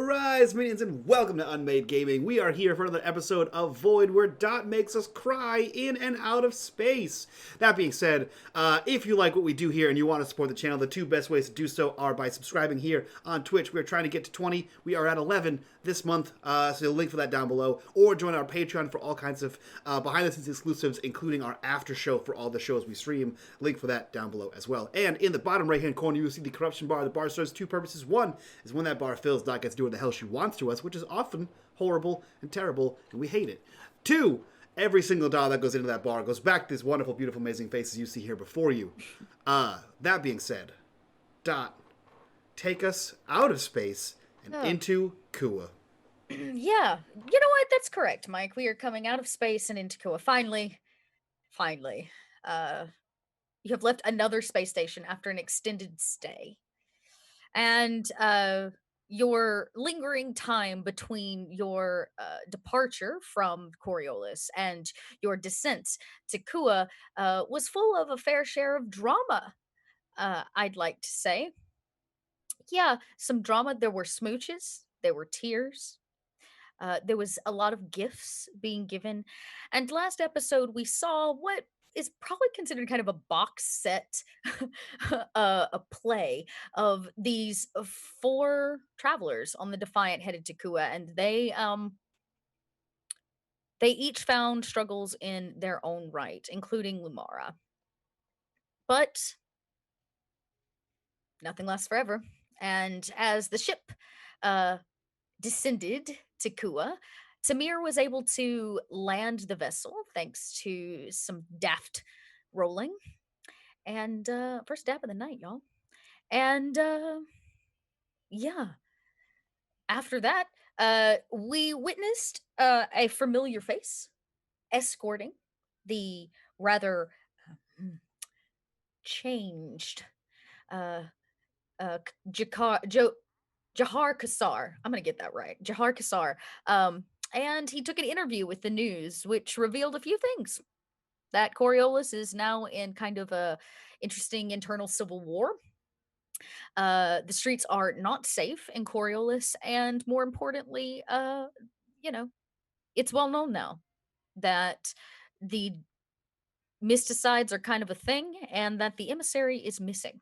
Rise, minions, and welcome to unMadeGaming. We are here for another episode of Void, where Dot makes us cry in and out of space. That being said, if you like what we do here and you want to support the channel, the two best ways to do so are by subscribing here on Twitch. We're trying to get to 20. We are at 11 this month, so the link for that down below. Or join our Patreon for all kinds of behind-the-scenes exclusives, including our after show for all the shows we stream. Link for that down below as well. And in the bottom right-hand corner, you will see the corruption bar. The bar serves two purposes. One is when that bar fills, Dot gets to do what the hell she wants to us, which is often horrible and terrible, and we hate it. Two, every single dollar that goes into that bar goes back to these wonderful, beautiful, amazing faces you see here before you. That being said, Dot, take us out of space and into Kua. Yeah, you know what? That's correct, Mike. We are coming out of space and into Kua. Finally. You have left another space station after an extended stay. And your lingering time between your departure from Coriolis and your descent to Kua was full of a fair share of drama, I'd like to say. Yeah, some drama. There were smooches, there were tears. There was a lot of gifts being given. And last episode, we saw what is probably considered kind of a box set, a play of these four travelers on the Defiant headed to Kua, and they each found struggles in their own right, including Lumara. But nothing lasts forever. And as the ship descended to Kua, Tamir was able to land the vessel thanks to some daft rolling. And first dab of the night, y'all. And yeah, after that, we witnessed a familiar face escorting the rather changed Jahar Kassar. I'm going to get that right. Jahar Kassar. And he took an interview with the news, which revealed a few things. That Coriolis is now in kind of a interesting internal civil war. The streets are not safe in Coriolis, and more importantly, it's well known now that the mysticides are kind of a thing, and that the emissary is missing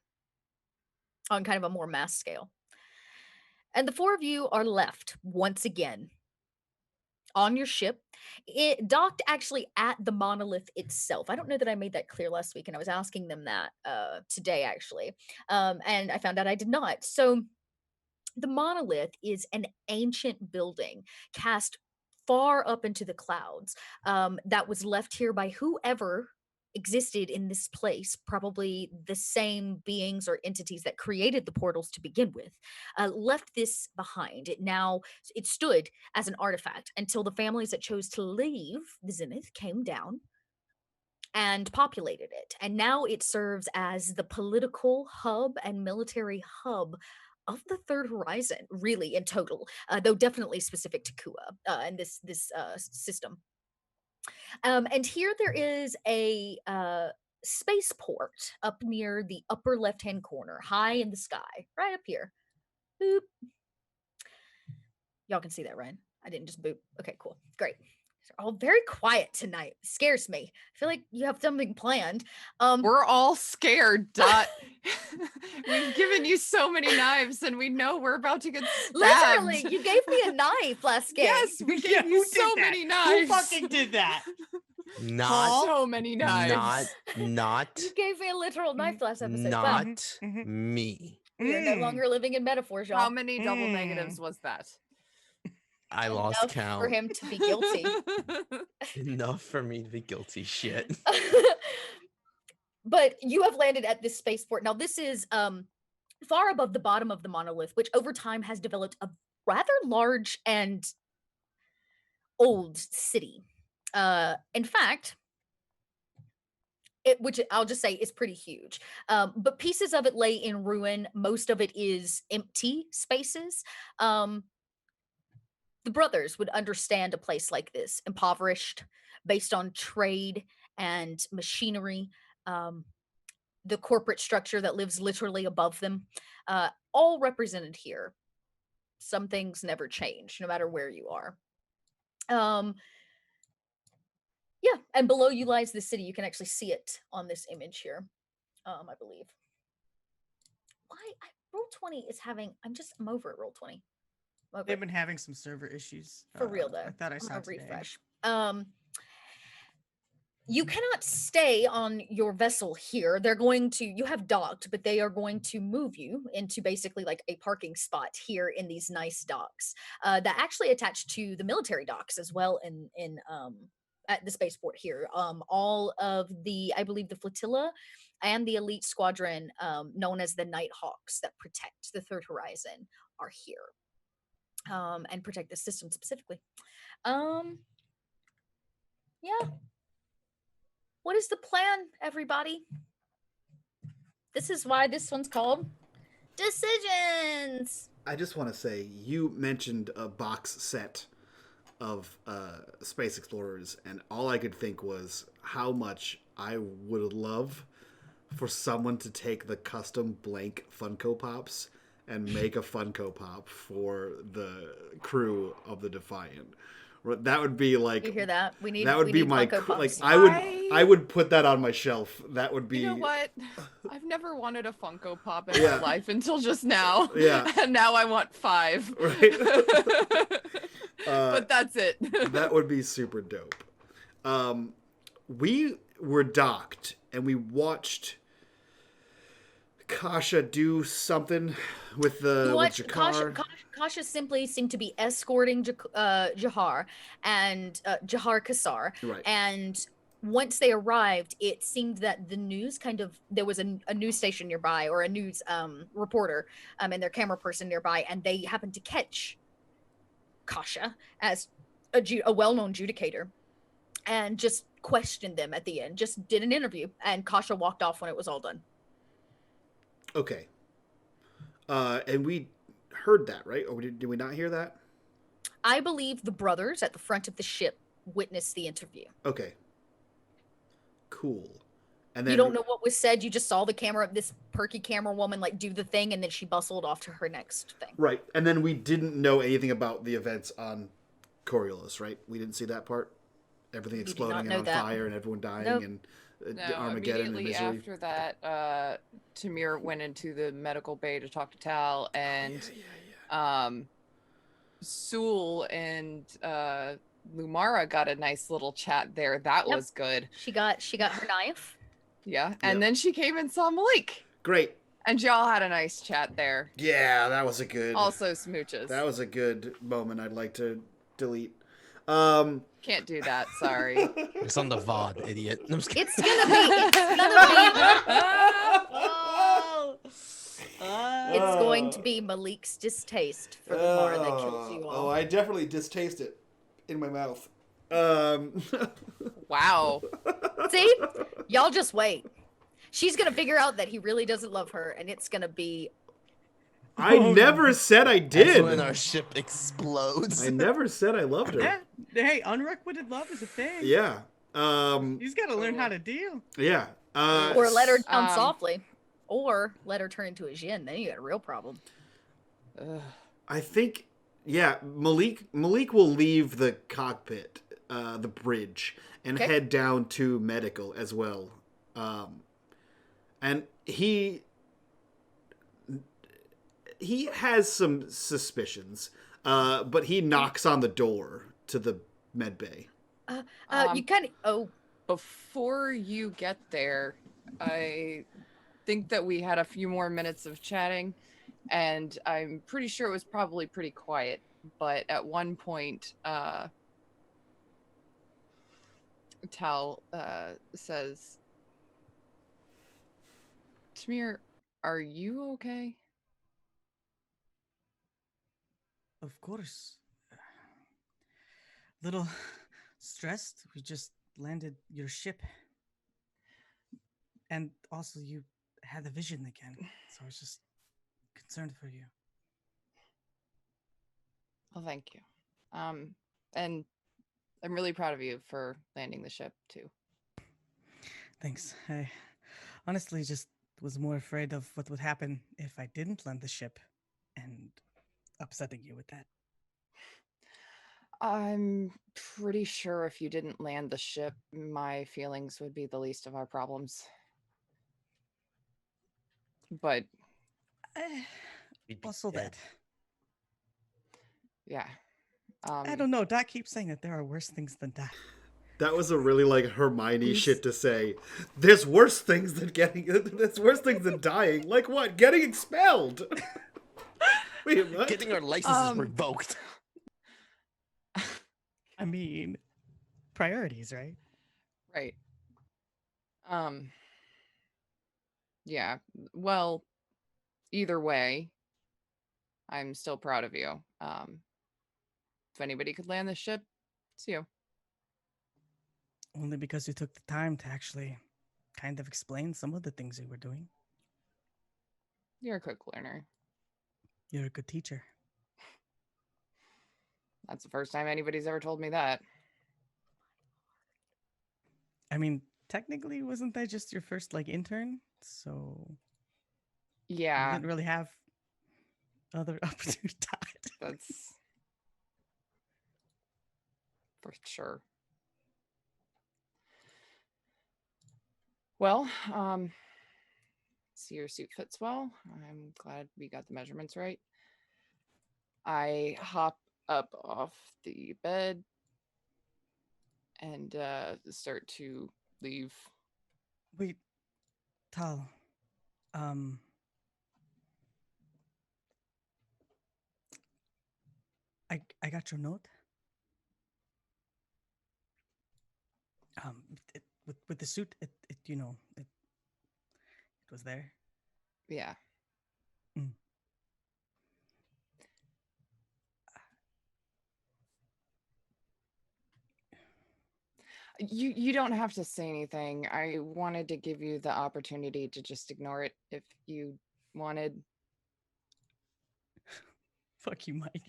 on kind of a more mass scale. And the four of you are left once again on your ship. It docked actually at the monolith itself. I don't know that I made that clear last week, and I was asking them that today, actually. And I found out I did not. So the monolith is an ancient building cast far up into the clouds that was left here by whoever existed in this place, probably the same beings or entities that created the portals to begin with, left this behind. It stood as an artifact until the families that chose to leave the Zenith came down and populated it. And now it serves as the political hub and military hub of the Third Horizon, really, in total, though definitely specific to Kua and this system. And here there is a spaceport up near the upper left-hand corner, high in the sky, right up here. Boop. Y'all can see that, right? I didn't just boop. Okay, cool. Great. They're all very quiet tonight. Scares me. I feel like you have something planned. We're all scared, Dot. We've given you so many knives, and we know we're about to get stabbed. Literally, you gave me a knife last game. Yes, we gave you so many knives. Who fucking did that? Not so many knives. Not. You gave me a literal knife last episode. Not me. You're no longer living in metaphors, y'all. How many double negatives was that? I lost Enough count. for him to be guilty. Enough for me to be guilty. Shit. But you have landed at this spaceport. Now, this is far above the bottom of the monolith, which over time has developed a rather large and old city. In fact, which I'll just say is pretty huge. But pieces of it lay in ruin. Most of it is empty spaces. The brothers would understand a place like this, impoverished, based on trade and machinery, the corporate structure that lives literally above them, all represented here. some things never change, no matter where you are. Yeah, and below you lies the city. You can actually see it on this image here, I believe. Why Roll20 is having? I'm over at Roll20. They've been having some server issues. For real though. I thought I I'm saw gonna today. refresh. You cannot stay on your vessel here. They're going to, you have docked, but they are going to move you into basically like a parking spot here in these nice docks that actually attach to the military docks as well in at the spaceport here. All of the, I believe the flotilla and the elite squadron known as the Nighthawks that protect the Third Horizon are here and protect the system specifically. Yeah. What is the plan, everybody? This is why this one's called Decisions. I just want to say, you mentioned a box set of Space Explorers, and all I could think was how much I would love for someone to take the custom blank Funko Pops and make a Funko Pop for the crew of the Defiant. That would be like, You hear that? We need that would be need my Funko like Pops. I would put that on my shelf. That would be. You know what? I've never wanted a Funko Pop in Yeah. my life until just now. Yeah. And now I want 5. Right. But that's it. That would be super dope. We were docked and we watched Kasha do something with the with Jakar. Kasha simply seemed to be escorting Jahar and Jahar Kassar. Right. And once they arrived, it seemed that the news there was a news station nearby or a news reporter and their camera person nearby, and they happened to catch Kasha as a well-known judicator and just questioned them at the end, just did an interview, and Kasha walked off when it was all done. Okay. And we heard that, right? Or did we not hear that? I believe the brothers at the front of the ship witnessed the interview. Okay. Cool. And then You don't know what was said. You just saw this perky camera woman like do the thing, and then she bustled off to her next thing. Right. And then we didn't know anything about the events on Coriolis, right? We didn't see that part. Everything exploding and on fire and everyone dying Nope. and No, Armageddon and immediately misery. after that, Tamir went into the medical bay to talk to Tal, and Sewell and Lumara got a nice little chat there. That was good. She got her knife. Yeah, and then she came and saw Malik. Great. And y'all had a nice chat there. Yeah, that was a good. Also smooches. That was a good moment. I'd like to delete. Can't do that. Sorry. It's on the VOD, idiot. I'm just kidding. It's going to be Malik's distaste for the Mara that kills you all. Oh, I definitely distaste it in my mouth. Wow. See? Y'all just wait. She's going to figure out that he really doesn't love her, and it's going to be... I never said I That's did. when our ship explodes. I never said I loved her. Hey, unrequited love is a thing. Yeah. You just gotta learn how to deal. Yeah. Or let her down softly. Or let her turn into a Jinn. Then you got a real problem. I think, yeah, Malik will leave the cockpit, the bridge, and head down to medical as well. And he has some suspicions, but he knocks on the door to the med bay. You kind of... Before you get there, I think that we had a few more minutes of chatting, and I'm pretty sure it was probably pretty quiet. But at one point, Tal says, Tamir, are you okay? Of course. Little stressed. We just landed your ship. And also you had the vision again. So I was just concerned for you. Well, thank you. And I'm really proud of you for landing the ship too. Thanks. I honestly just was more afraid of what would happen if I didn't land the ship. And upsetting you with that. I'm pretty sure if you didn't land the ship, my feelings would be the least of our problems. But We'd be Also dead. that. yeah. I don't know. Doc keeps saying that there are worse things than that. That was a really like Hermione Please. shit to say. There's worse things than there's worse things than dying. Like what? Getting expelled. Wait, what? Getting our licenses revoked. I mean, priorities, right? Right. Yeah. Well, either way, I'm still proud of you. If anybody could land the ship, it's you. Only because you took the time to actually kind of explain some of the things you were doing. You're a quick learner. You're a good teacher. That's the first time anybody's ever told me that. I mean, technically, wasn't that just your first like intern? So you Yeah, didn't really have other opportunities. that's for sure. Well, see, your suit fits well. I'm glad we got the measurements right. I hop up off the bed and start to leave. Wait, Tal. I got your note. With the suit, it was there. Yeah. Mm. You don't have to say anything. I wanted to give you the opportunity to just ignore it if you wanted. Fuck you, Mike.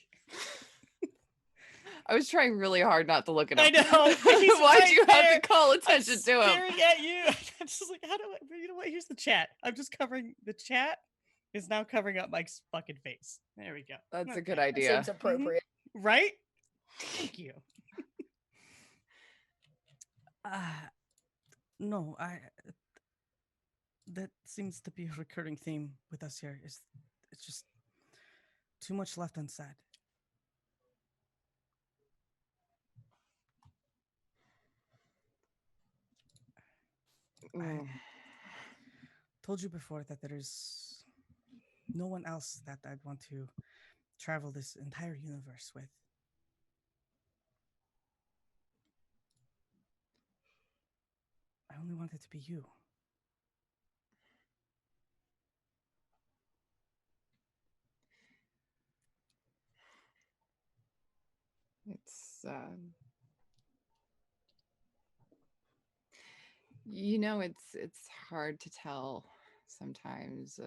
I was trying really hard not to look at him. I know. He's Why'd right you have there. to call I'm attention to him? staring at you. I'm just like, how do I? You know what? Here's the chat. I'm just covering the chat. Is now covering up Mike's fucking face. There we go. That's a Okay. good That idea. seems appropriate. Right? Thank you. No, that seems to be a recurring theme with us here. It's just too much left unsaid. Mm. Told you before that there is no one else that I'd want to travel this entire universe with. I only want it to be you. It's it's hard to tell sometimes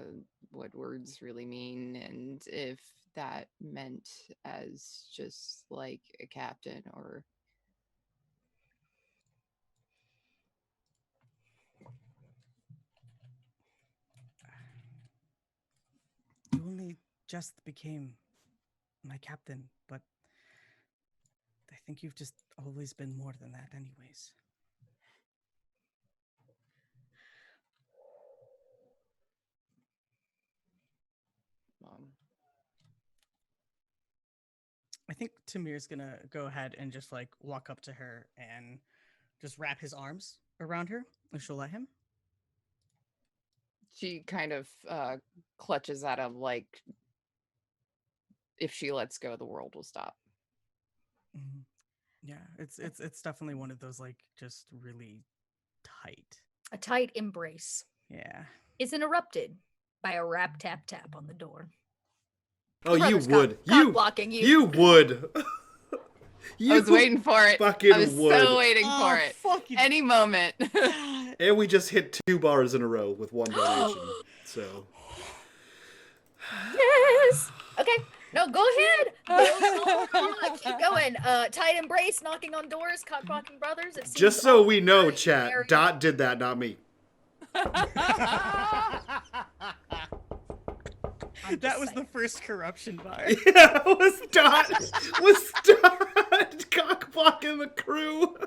what words really mean, and if that meant as just like a captain or You only just became my captain, but I think you've just always been more than that anyways. I think Tamir's gonna go ahead and just like walk up to her and just wrap his arms around her, and she'll let him. she kind of clutches at him like if she lets go, the world will stop. Mm-hmm. Yeah, it's definitely one of those like just really tight. A tight embrace Yeah. is interrupted by a rap tap tap on the door. Oh, you Brother's would. cock blocking you. You would. I was waiting for it. fucking I was would. so waiting for Oh, it. fucking Any moment. God. And we just hit 2 bars in a row with one donation. So. Yes. Okay. No, go ahead. Keep going. Tight embrace, knocking on doors, cock blocking brothers. It seems Just so all we know, very, chat, very- Dot did that, not me. I'm That just was saying. the first corruption bar. Yeah, was Dot cock blocking the crew.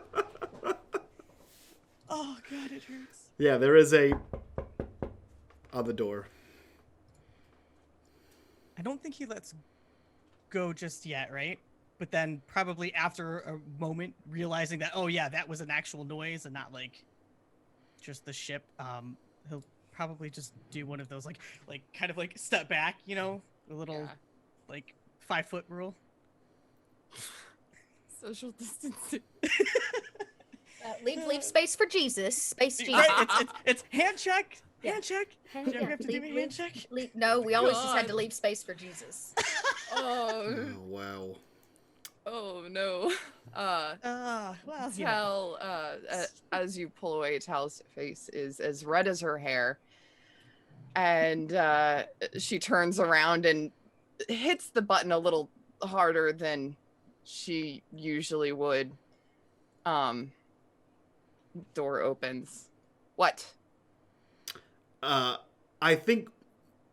Oh god, it hurts. Yeah, there is a on the door. I don't think he lets go just yet, right? But then probably after a moment, realizing that, oh yeah, that was an actual noise and not like just the ship, he'll probably just do one of those like kind of like step back, you know, a little Yeah. like 5-foot rule. Social distancing. Leave space for Jesus. Space Jesus. Right, it's hand check, Yeah. hand check. Hey, Did you ever yeah, have to do a hand check? No, we always just had to God. leave space for Jesus. Oh, Oh wow. oh no. Well, you know. Tal, as you pull away, Tal's face is as red as her hair. And she turns around and hits the button a little harder than she usually would. Door opens. What? I think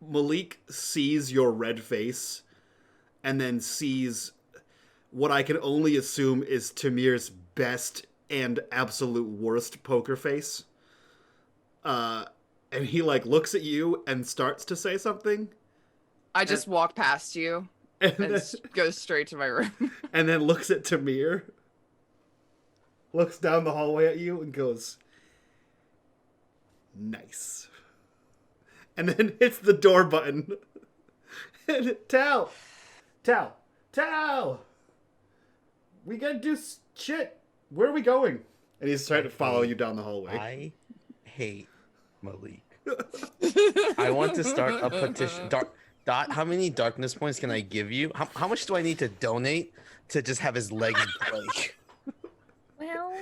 Malik sees your red face and then sees what I can only assume is Tamir's best and absolute worst poker face. And he like looks at you and starts to say something. I just walk past you And and then, go straight to my room. and then looks at Tamir. Looks down the hallway at you and goes, "Nice." And then hits the door button. And Tal! We gotta do shit. Where are we going? And he's trying to follow you down the hallway. I hate Malik. I want to start a petition. Dot, how many darkness points can I give you? How much do I need to donate to just have his legs break? Well,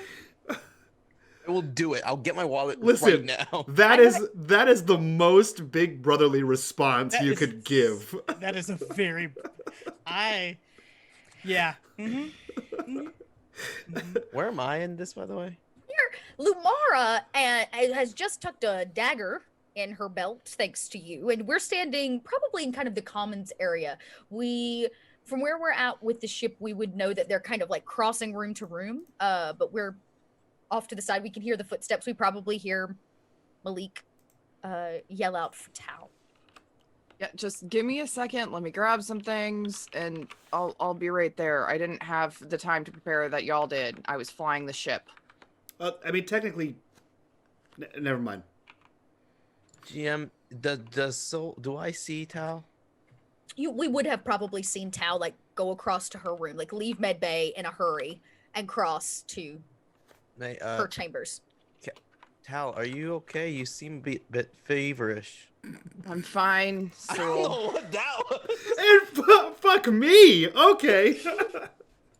I will do it. I'll get my wallet Listen, right now. that is the most big brotherly response That you is- could give. That is a very, yeah. Mm-hmm. Where am I in this, by the way? Lumara has just tucked a dagger in her belt, thanks to you, and we're standing probably in kind of the commons area. From where we're at with the ship, we would know that they're kind of like crossing room to room, but we're off to the side. We can hear the footsteps. We probably hear Malik yell out for Tal. Yeah, just give me a second. Let me grab some things, and I'll be right there. I didn't have the time to prepare that y'all did. I was flying the ship. I mean, technically, never mind. GM, do I see Tal? We would have probably seen Tal like go across to her room, like leave med bay in a hurry and cross to her chambers. Tal, are you okay? You seem a bit feverish. I'm fine. I don't So know what that was. And fuck me. Okay.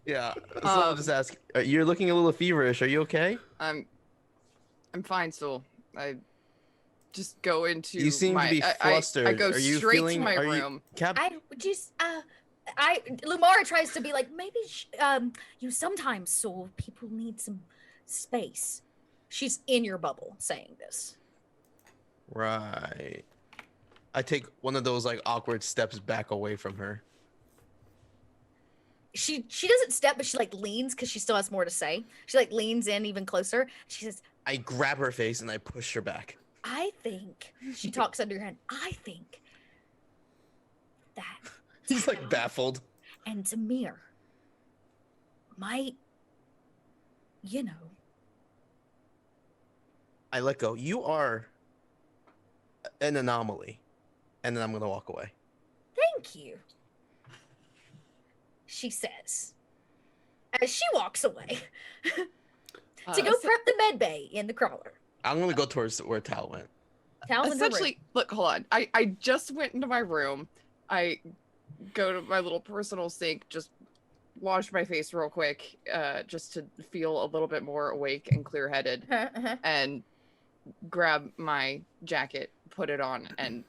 Yeah, so I'll just ask. You're looking a little feverish. Are you okay? I'm fine. So I just go into. You seem to be flustered. I go Are you straight feeling? to my are you, room. Cap? Lumara tries to be like, maybe you sometimes saw people need some space. She's in your bubble saying this. Right. I take one of those like awkward steps back away from her. She doesn't step, but she like leans because she still has more to say. She like leans in even closer. She says, I grab her face and I push her back. I think, she talks under her hand, I think that He's like baffled. and Tamir might, you know. I let go. You are an anomaly. And then I'm going to walk away. Thank you, she says, as she walks away to go prep the med bay in the crawler. I'm going to go towards where Tal went. Tal's in her room. Essentially, look, hold on. I just went into my room. I go to my little personal sink, just wash my face real quick, just to feel a little bit more awake and clear-headed, and grab my jacket, put it on, and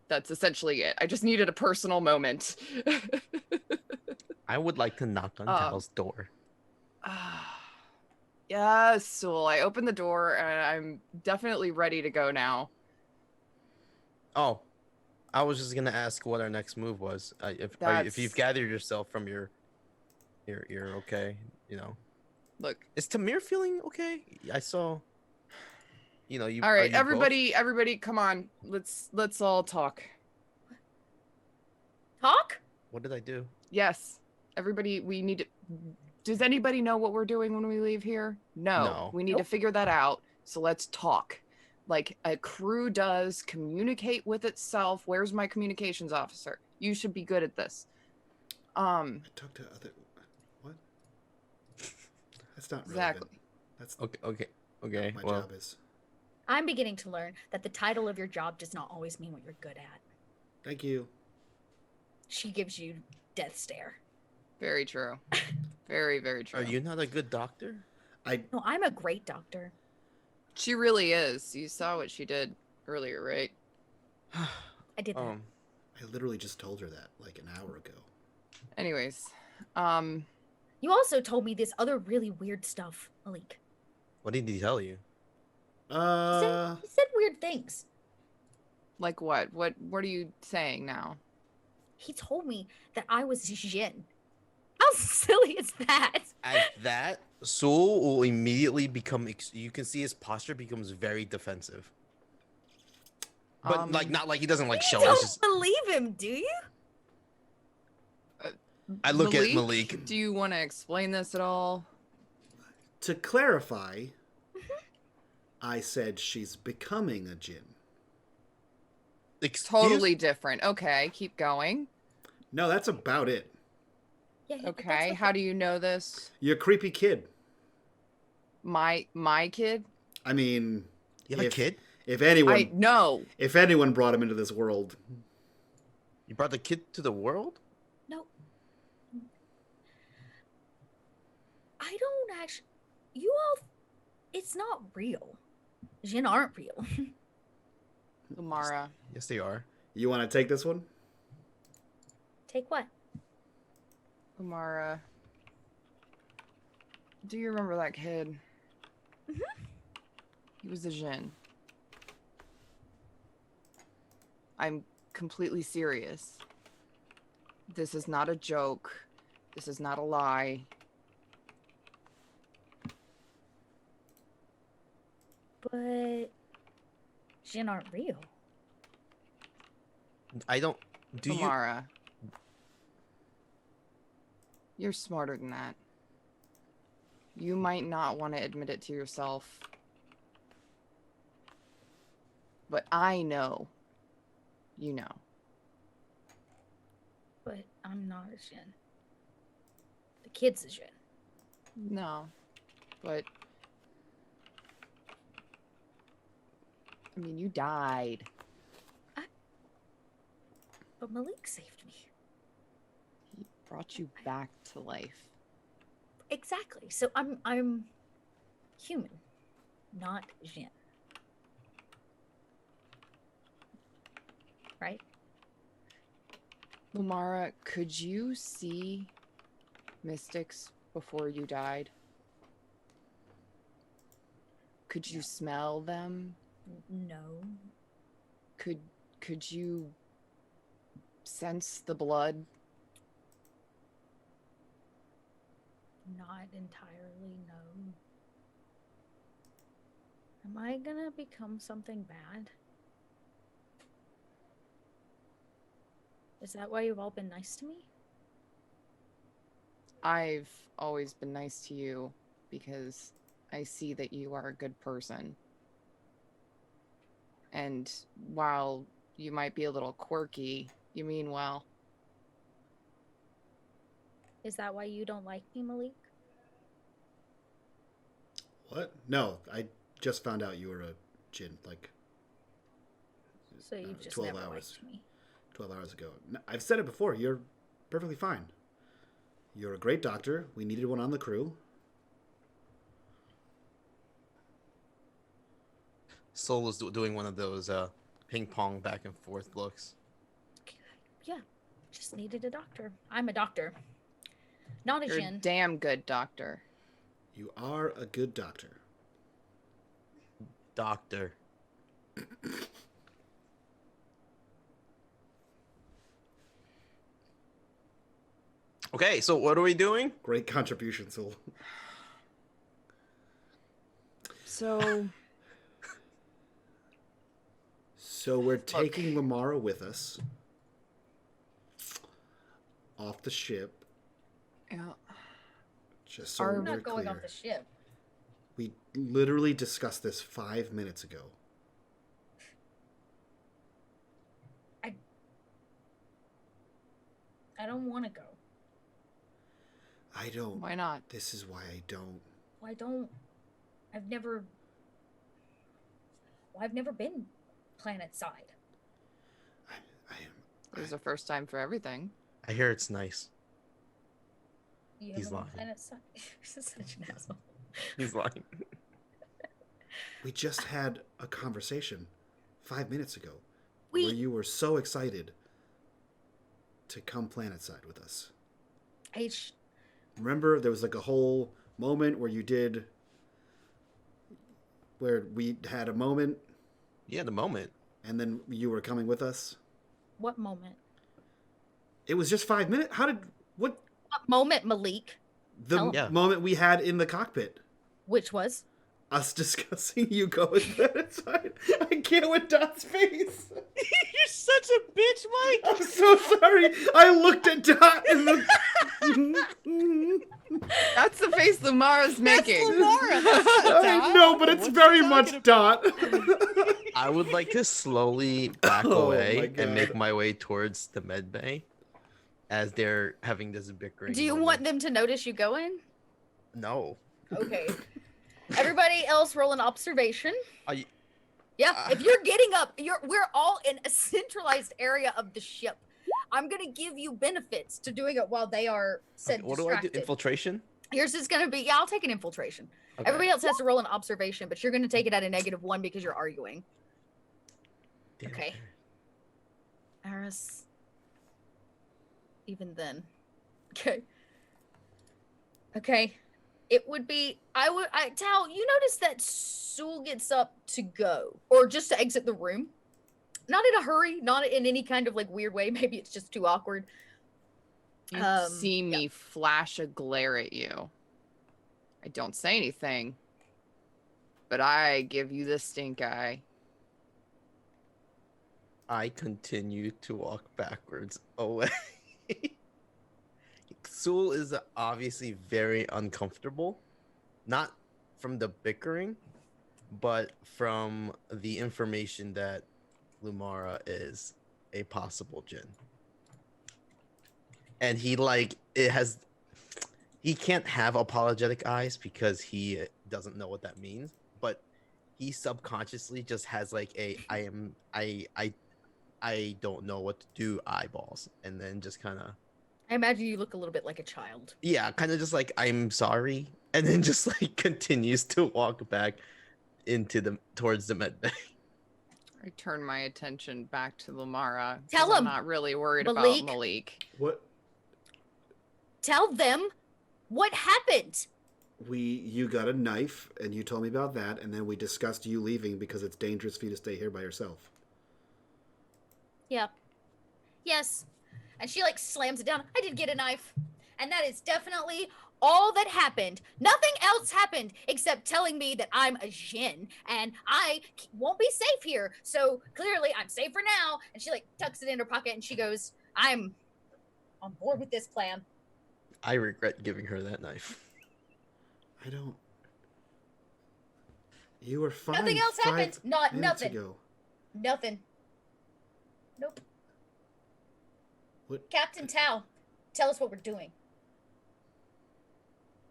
that's essentially it. I just needed a personal moment. I would like to knock on Tal's door. Yes, Soul. I open the door and I'm definitely ready to go now. Oh, I was just gonna ask what our next move was. If you've That's- gathered yourself from your okay, you know. Look. Is Tamir feeling okay? I saw. You know, you. All are right, you both- everybody, come on. Let's all talk. Talk? What did I do? Yes, everybody. We need to. Does anybody know what we're doing when we leave here? No. We need to figure that out. So let's talk. Like a crew does, communicate with itself. Where's my communications officer? You should be good at this. I talked to other. What? That's not relevant. Exactly. That's Okay. what my Well, job is. I'm beginning to learn that the title of your job does not always mean what you're good at. Thank you. She gives you death stare. Very true. Very, very true. are you not a good doctor? No, I'm a great doctor. She really is. You saw what she did earlier, right? I did that. I literally just told her that like an hour ago. Anyways, You also told me this other really weird stuff, Malik. What did he tell you? He said weird things. like what? What are you saying now? He told me that I was Xene. How silly is that? At that, Soul will immediately become. You can see his posture becomes very defensive. But like, not like he doesn't like show You us. don't Just believe him, do you? I look at Malik. Do you want to explain this at all? To clarify, I said she's becoming a djinn. Totally different. Okay, keep going. No, that's about it. Yeah. Okay, how do you know this? You're a creepy kid. My kid? I mean, You have a kid? If anyone, I know. if anyone brought him into this world, You brought the kid to the world? No. I don't actually. You all. It's not real. Xene aren't real. Lumara. Yes, they are. you want to take this one? Take what? Lumara. Do you remember that kid? He was a Xene. I'm completely serious. This is not a joke. This is not a lie. But Xene aren't real. I don't. Do you? Lumara. You're smarter than that. You might not want to admit it to yourself. But I know. You know. But I'm not a Xene. The kid's a Xene. No. But... I mean, you died. But Malik saved me. He brought you back to life. Exactly. So I'm human, not Xene. Right? Lumara, could you see mystics before you died? Could you smell them? No. Could you sense the blood? Not entirely, no. Am I gonna become something bad? Is that why you've all been nice to me? I've always been nice to you because I see that you are a good person. And while you might be a little quirky, you mean well. Is that why you don't like me, Malik? What? No, I just found out you were a djinn like So you've just 12 never hours. liked me. 12 hours ago. I've said it before. You're perfectly fine. You're a great doctor. We needed one on the crew. Soul was doing one of those ping pong back and forth looks. Yeah, just needed a doctor. I'm a doctor. Not a You're a Xene. damn good doctor. You are a good doctor. Doctor. Okay, so what are we doing? Great contribution, Soul. So So we're taking Lamara with us off the ship. yeah. Just so Are- we're I'm not going clear. off the ship. We literally discussed this 5 minutes ago. I don't want to go. I don't. Why not? This is why I don't. Well, I've never been planet side. I am. It was the first time for everything. I hear it's nice. You He's haven't been lying. planet side. This is such an asshole. He's lying. We just had a conversation 5 minutes ago We where you were so excited to come planetside with us. H Remember, there was like a whole moment where we had a moment, Yeah, the moment. and then you were coming with us. what moment? It was just 5 minutes. What What moment, Malik? the Tell 'em. Yeah. moment we had in the cockpit? Which was? Us discussing you going planetside. I can't with Dot's face. You're such a bitch, Mike. I'm so sorry. I looked at Dot and the... That's the face Lumara's making. Lamara. That's not I Dot. know, but it's What very you much talking Dot. I would like to slowly back Oh my away God. and make my way towards the med bay as they're having this bickering. Do you moment. want them to notice you going? No. Okay. Everybody else roll an observation. I- Yeah, if you're getting up, we're all in a centralized area of the ship. I'm gonna give you benefits to doing it while they are said What do I distracted. do? Infiltration? Yours is gonna be I'll take an infiltration. Okay. Everybody else has to roll an observation, but you're gonna take it at a -1 because you're arguing. Damn it. Okay. Aris. Even then. Okay. Okay. It would be Tao, you notice that Sewell gets up to go. Or just to exit the room. Not in a hurry, not in any kind of like weird way. Maybe it's just too awkward. You see me flash a glare at you. I don't say anything, but I give you the stink eye. I continue to walk backwards away. Sewell is obviously very uncomfortable, not from the bickering, but from the information that Lumara is a possible Jinn. And he can't have apologetic eyes because he doesn't know what that means, but he subconsciously just has like I don't know what to do eyeballs, and then just kind of I imagine you look a little bit like a child. yeah, kind of just like I'm sorry, and then just like continues to walk back towards the med bay. I turn my attention back to Lumara. 'cause Tell I'm him, not really worried Malik. about Malik. What? Tell them what happened. You got a knife, and you told me about that, and then we discussed you leaving because it's dangerous for you to stay here by yourself. Yep. Yes. And she like slams it down. I did get a knife. And that is definitely all that happened. Nothing else happened except telling me that I'm a Jinn and I won't be safe here. So clearly I'm safe for now. And she like tucks it in her pocket and she goes, I'm on board with this plan. I regret giving her that knife. I don't. You were fine. Nothing else 5 happened. Not minutes nothing. ago. Nothing. Nope. What? Captain Tao, tell us what we're doing.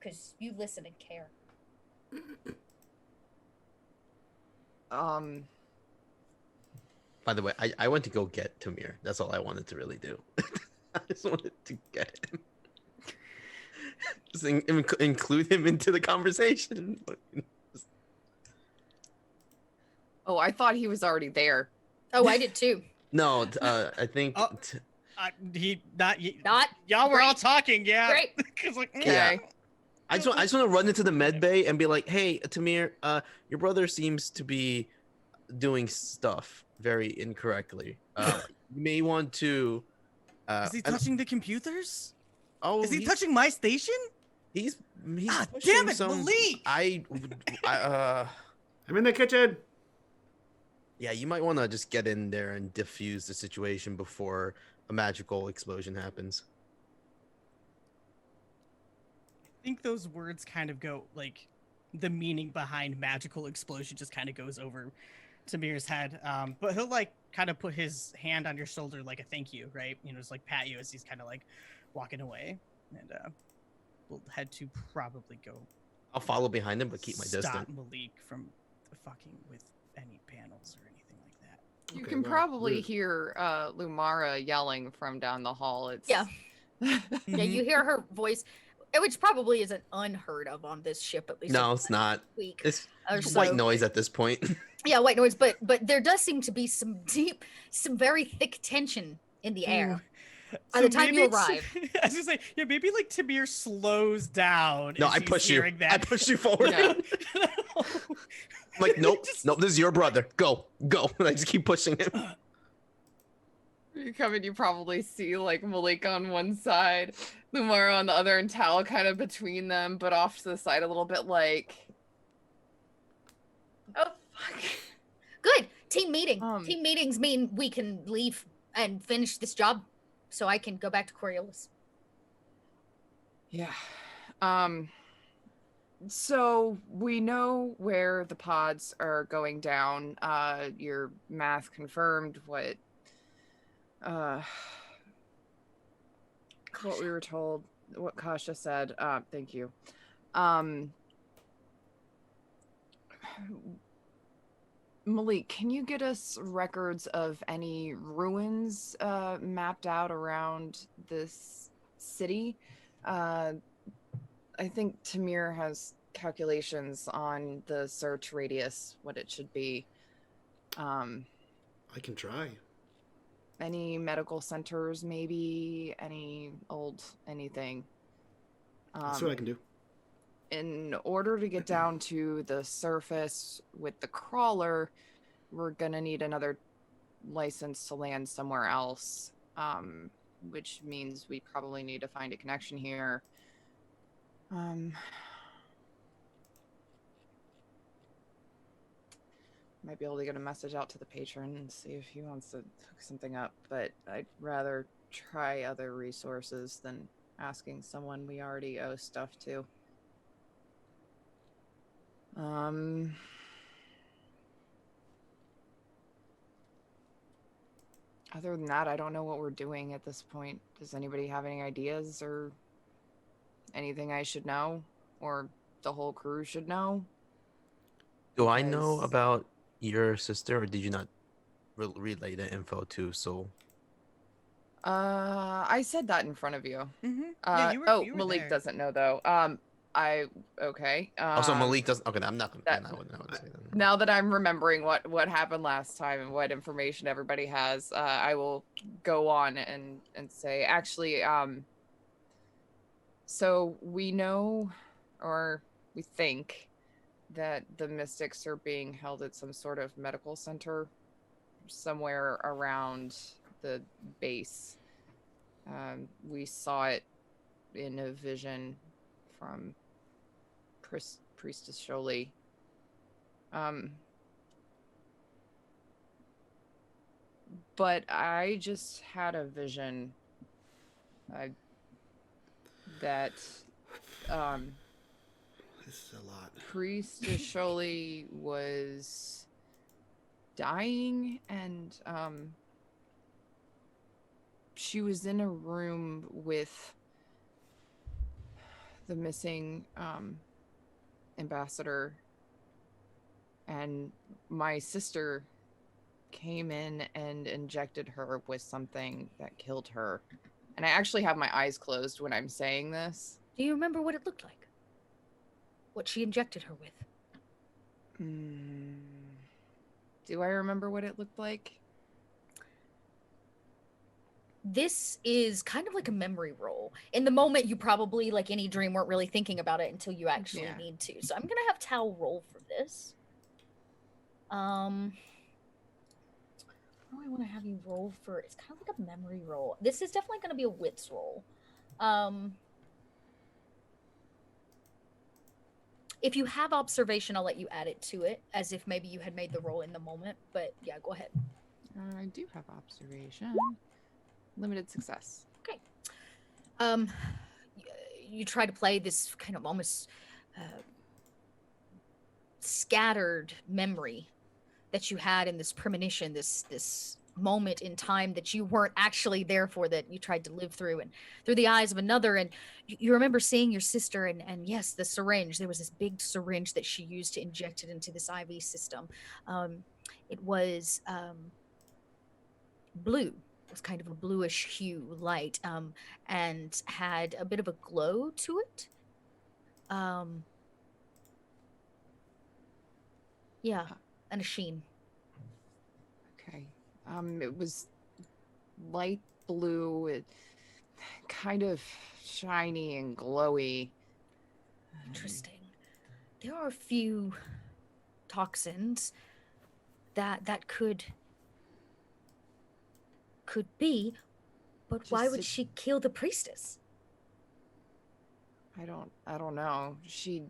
Because you listen and care. By the way, I went to go get Tamir. That's all I wanted to really do. I just wanted to get him. Just include him into the conversation. Oh, I thought he was already there. Oh, I did too. No, I think. Oh. Not Not y'all were all Great. talking, yeah. Great. 'Cause, like, Yeah. I just want to run into the med bay and be like, "Hey, Tamir, your brother seems to be doing stuff very incorrectly. You may want to." Is he and- touching the computers? Oh, Is he touching my station? He's Ah, pushing damn it, some. Malik! I'm in the kitchen. Yeah, you might want to just get in there and diffuse the situation before a magical explosion happens. I think those words kind of go like the meaning behind magical explosion just kind of goes over Tamir's head. But he'll like kind of put his hand on your shoulder like a thank you, right? You know, just like pat you as he's kind of like walking away, and we'll head to probably go. I'll follow behind him, but keep my stop distance. Malik from fucking with any panels or anything like that. You Okay, can wow, probably rude. hear Lumara yelling from down the hall. It's Yeah. Yeah, Mhm. you hear her voice, which probably isn't unheard of on this ship, at least. No, a it's not. week It's or white so. noise at this point. Yeah, white noise, but there does seem to be some very thick tension in the air. By the time you maybe arrive. I was gonna say, yeah, maybe like Tamir slows down. No, as I he's push you. hearing that. I push you forward. Yeah. I'm like, nope, nope. This is your brother. Go, go. And I just keep pushing him. You come and you probably see like Malik on one side, Lumara on the other, and Tal kind of between them, but off to the side a little bit like. Oh, fuck. Good. Team meeting. Um, Team meetings mean we can leave and finish this job so I can go back to Coriolis. Yeah. So we know where the pods are going down. Your math confirmed what we were told, what Kasha said. Thank you. Malik, can you get us records of any ruins mapped out around this city? I think Tamir has calculations on the search radius, what it should be. I can try. Any medical centers, maybe anything. That's what I can do. In order to get down to the surface with the crawler, we're gonna need another license to land somewhere else, which means we probably need to find a connection here. Might be able to get a message out to the patron and see if he wants to hook something up, but I'd rather try other resources than asking someone we already owe stuff to. Other than that, I don't know what we're doing at this point. Does anybody have any ideas or anything I should know, or the whole crew should know? Do I know Because- about your sister, or did you not relay the info to Soul? I said that in front of you. Mm-hmm. Yeah, you were Malik there. doesn't know though. Okay. Also, Malik doesn't. Okay, I'm not gonna. that- I wouldn't say that. Now that I'm remembering what happened last time and what information everybody has, I will go on and say, actually, so we know, or we think, that the mystics are being held at some sort of medical center somewhere around the base. We saw it in a vision from Priestess Jolie. But I just had a vision that This is a lot. Priestess Jolie was dying, and she was in a room with the missing ambassador, and my sister came in and injected her with something that killed her. And I actually have my eyes closed when I'm saying this. Do you remember what it looked like? What she injected her with? Do I remember what it looked like? This is kind of like a memory roll. In the moment, you probably, like any dream, weren't really thinking about it until you actually Yeah. need to. So I'm gonna have Tal roll for this. What do I want to have you roll for? It's kind of like a memory roll. This is definitely gonna be a wits roll. If you have observation, I'll let you add it to it, as if maybe you had made the roll in the moment. But yeah, go ahead. I do have observation. Limited success. Okay. You try to play this kind of almost scattered memory that you had in this premonition, this moment in time that you weren't actually there for, that you tried to live through, and through the eyes of another. And you remember seeing your sister, and yes, the syringe. There was this big syringe that she used to inject it into this IV system. It was blue. It was kind of a bluish hue light, and had a bit of a glow to it. Yeah, and a sheen. Okay. It was light blue, it kind of shiny and glowy. Interesting. There are a few toxins that could be, but why would she kill the priestess? I don't know. She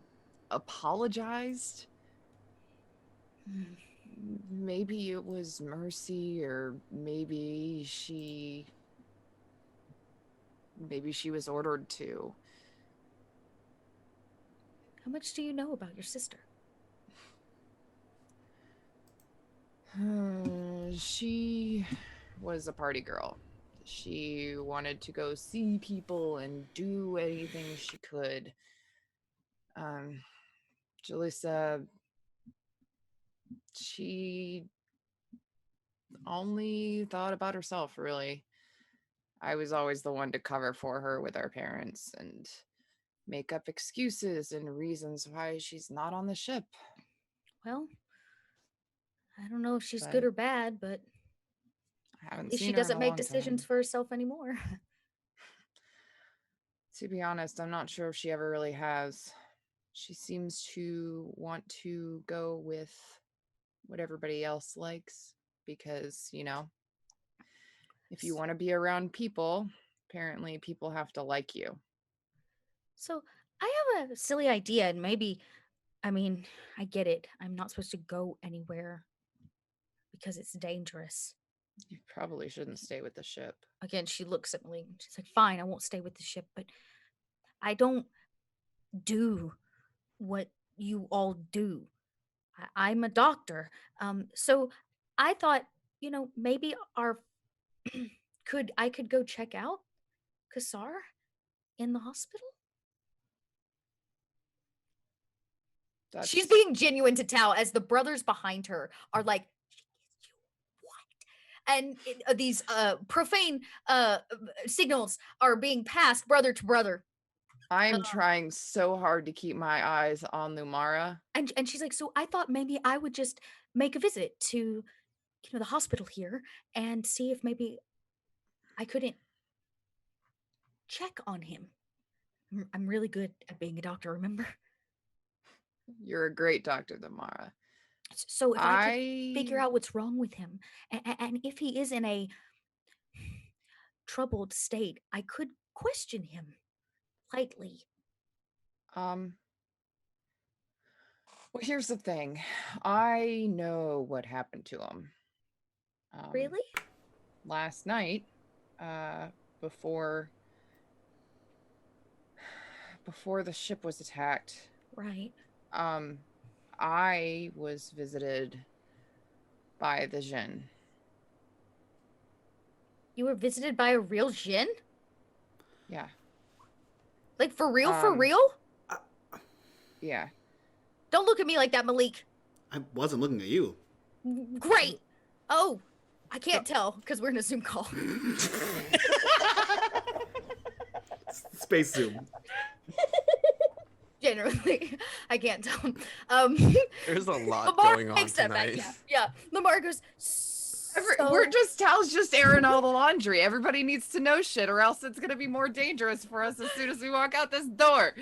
apologized. Maybe it was mercy, or maybe she was ordered to. How much do you know about your sister? She was a party girl. She wanted to go see people and do anything she could. Jalissa, she only thought about herself, really. I was always the one to cover for her with our parents and make up excuses and reasons why she's not on the ship. Well, I don't know if she's good or bad, but I haven't at least seen she her in doesn't a make long decisions time. for herself anymore. To be honest, I'm not sure if she ever really has. She seems to want to go with what everybody else likes because, if you want to be around people, apparently people have to like you. So I have a silly idea, and maybe, I get it. I'm not supposed to go anywhere because it's dangerous. You probably shouldn't stay with the ship. Again, she looks at me. She's like, fine, I won't stay with the ship, but I don't do what you all do. I'm a doctor. So I thought, maybe I could go check out Kassar in the hospital? She's being genuine to Tao, as the brothers behind her are like, what? And these profane signals are being passed brother to brother. I'm trying so hard to keep my eyes on Lumara. And she's like, so I thought maybe I would just make a visit to, the hospital here and see if maybe I couldn't check on him. I'm really good at being a doctor, remember? You're a great doctor, Lumara. So if I could figure out what's wrong with him, and if he is in a troubled state, I could question him lightly. Well, here's the thing. I know what happened to him. Really? Last night, before the ship was attacked. Right. I was visited by the Xene. You were visited by a real Xene? Yeah. Like, for real, for real? Yeah. Don't look at me like that, Malik. I wasn't looking at you. Great. Oh, I can't tell because we're in a Zoom call. Space Zoom. Generally, I can't tell. There's a lot Lamar going on takes that back. tonight. Yeah. Lamar goes, Tal's just airing all the laundry. Everybody needs to know shit, or else it's gonna be more dangerous for us as soon as we walk out this door.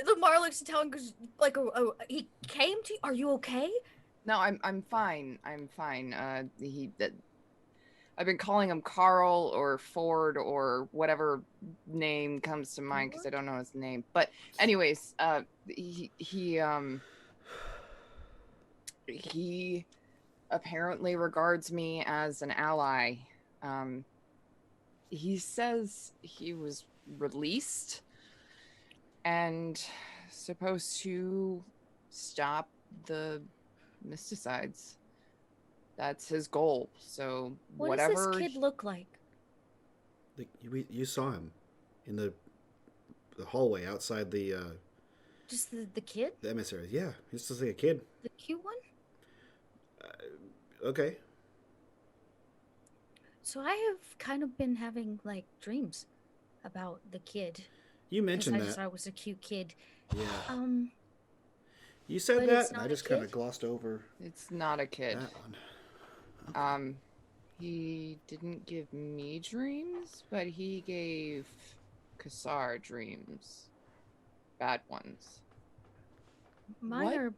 Lamar looks at Tal and goes, like, he came to you? Are you okay? No, I'm fine. I'm fine. I've been calling him Carl or Ford or whatever name comes to mind because I don't know his name. But anyways, he apparently regards me as an ally. He says he was released and supposed to stop the mysticides. That's his goal. So What whatever. does this kid look like? Like, you saw him in the hallway outside the Just the kid? the emissary. Yeah, he's just like a kid. The cute one? Okay. So I have kind of been having like dreams about the kid. You 'cause mentioned I that. just thought I was a cute kid. Yeah. You said but that, it's and I not a just kind of kid? glossed over It's not a kid. that one. He didn't give me dreams, but he gave Kassar dreams. Bad ones. Mine What? are.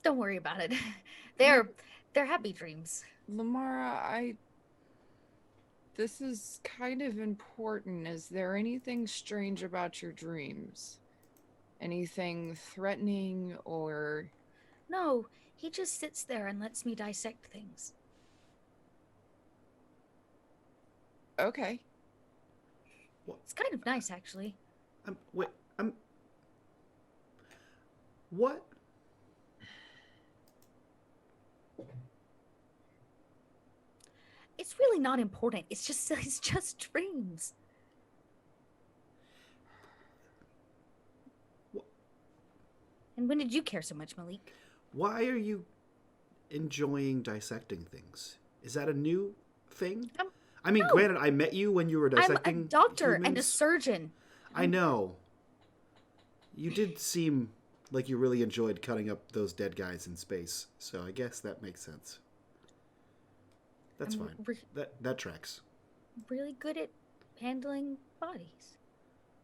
Don't worry about it. They're happy dreams. Lamara, this is kind of important. Is there anything strange about your dreams? Anything threatening or... No, he just sits there and lets me dissect things. Okay. It's kind of nice, actually. Wait, what? It's really not important. It's just dreams. And when did you care so much, Malik? Why are you enjoying dissecting things? Is that a new thing? I mean, no. granted, I met you when you were dissecting I'm a doctor and a humans. surgeon. I know. You did seem like you really enjoyed cutting up those dead guys in space, so I guess that makes sense. That's I'm fine. That tracks. Really good at handling bodies.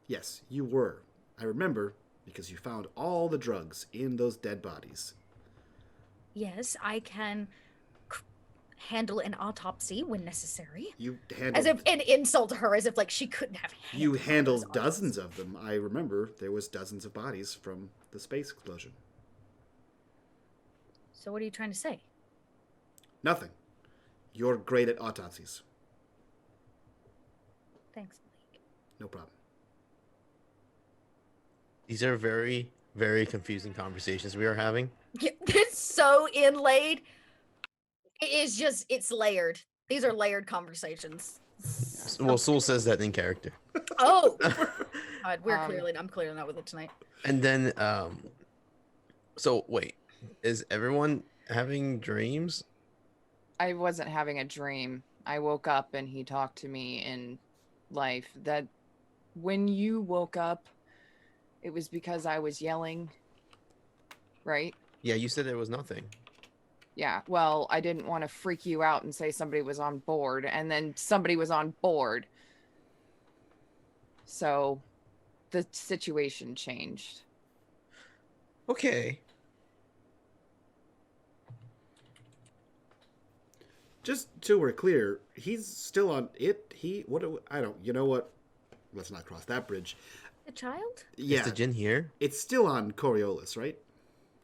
Yes, you were. I remember because you found all the drugs in those dead bodies. Yes, I can handle an autopsy when necessary. You handled... As if an insult to her, as if like she couldn't have handled You all those handled dozens of them. I remember there was dozens of bodies from the space explosion. So what are you trying to say? Nothing. You're great at autopsies. Thanks, Malik. No problem. These are very, very confusing conversations we are having. Yeah, it's so inlaid. It's layered. These are layered conversations. Well, Soul says that in character. Oh, God, I'm clearly not with it tonight. And then, so wait, is everyone having dreams? I wasn't having a dream. I woke up and he talked to me in life. That when you woke up, it was because I was yelling, right? Yeah, you said there was nothing. Yeah, well, I didn't want to freak you out and say somebody was on board, and then somebody was on board. So the situation changed. Okay. Just so we're clear, he's still on it. You know what? Let's not cross that bridge. The child? Yeah. Is the Jinn here? It's still on Coriolis, right?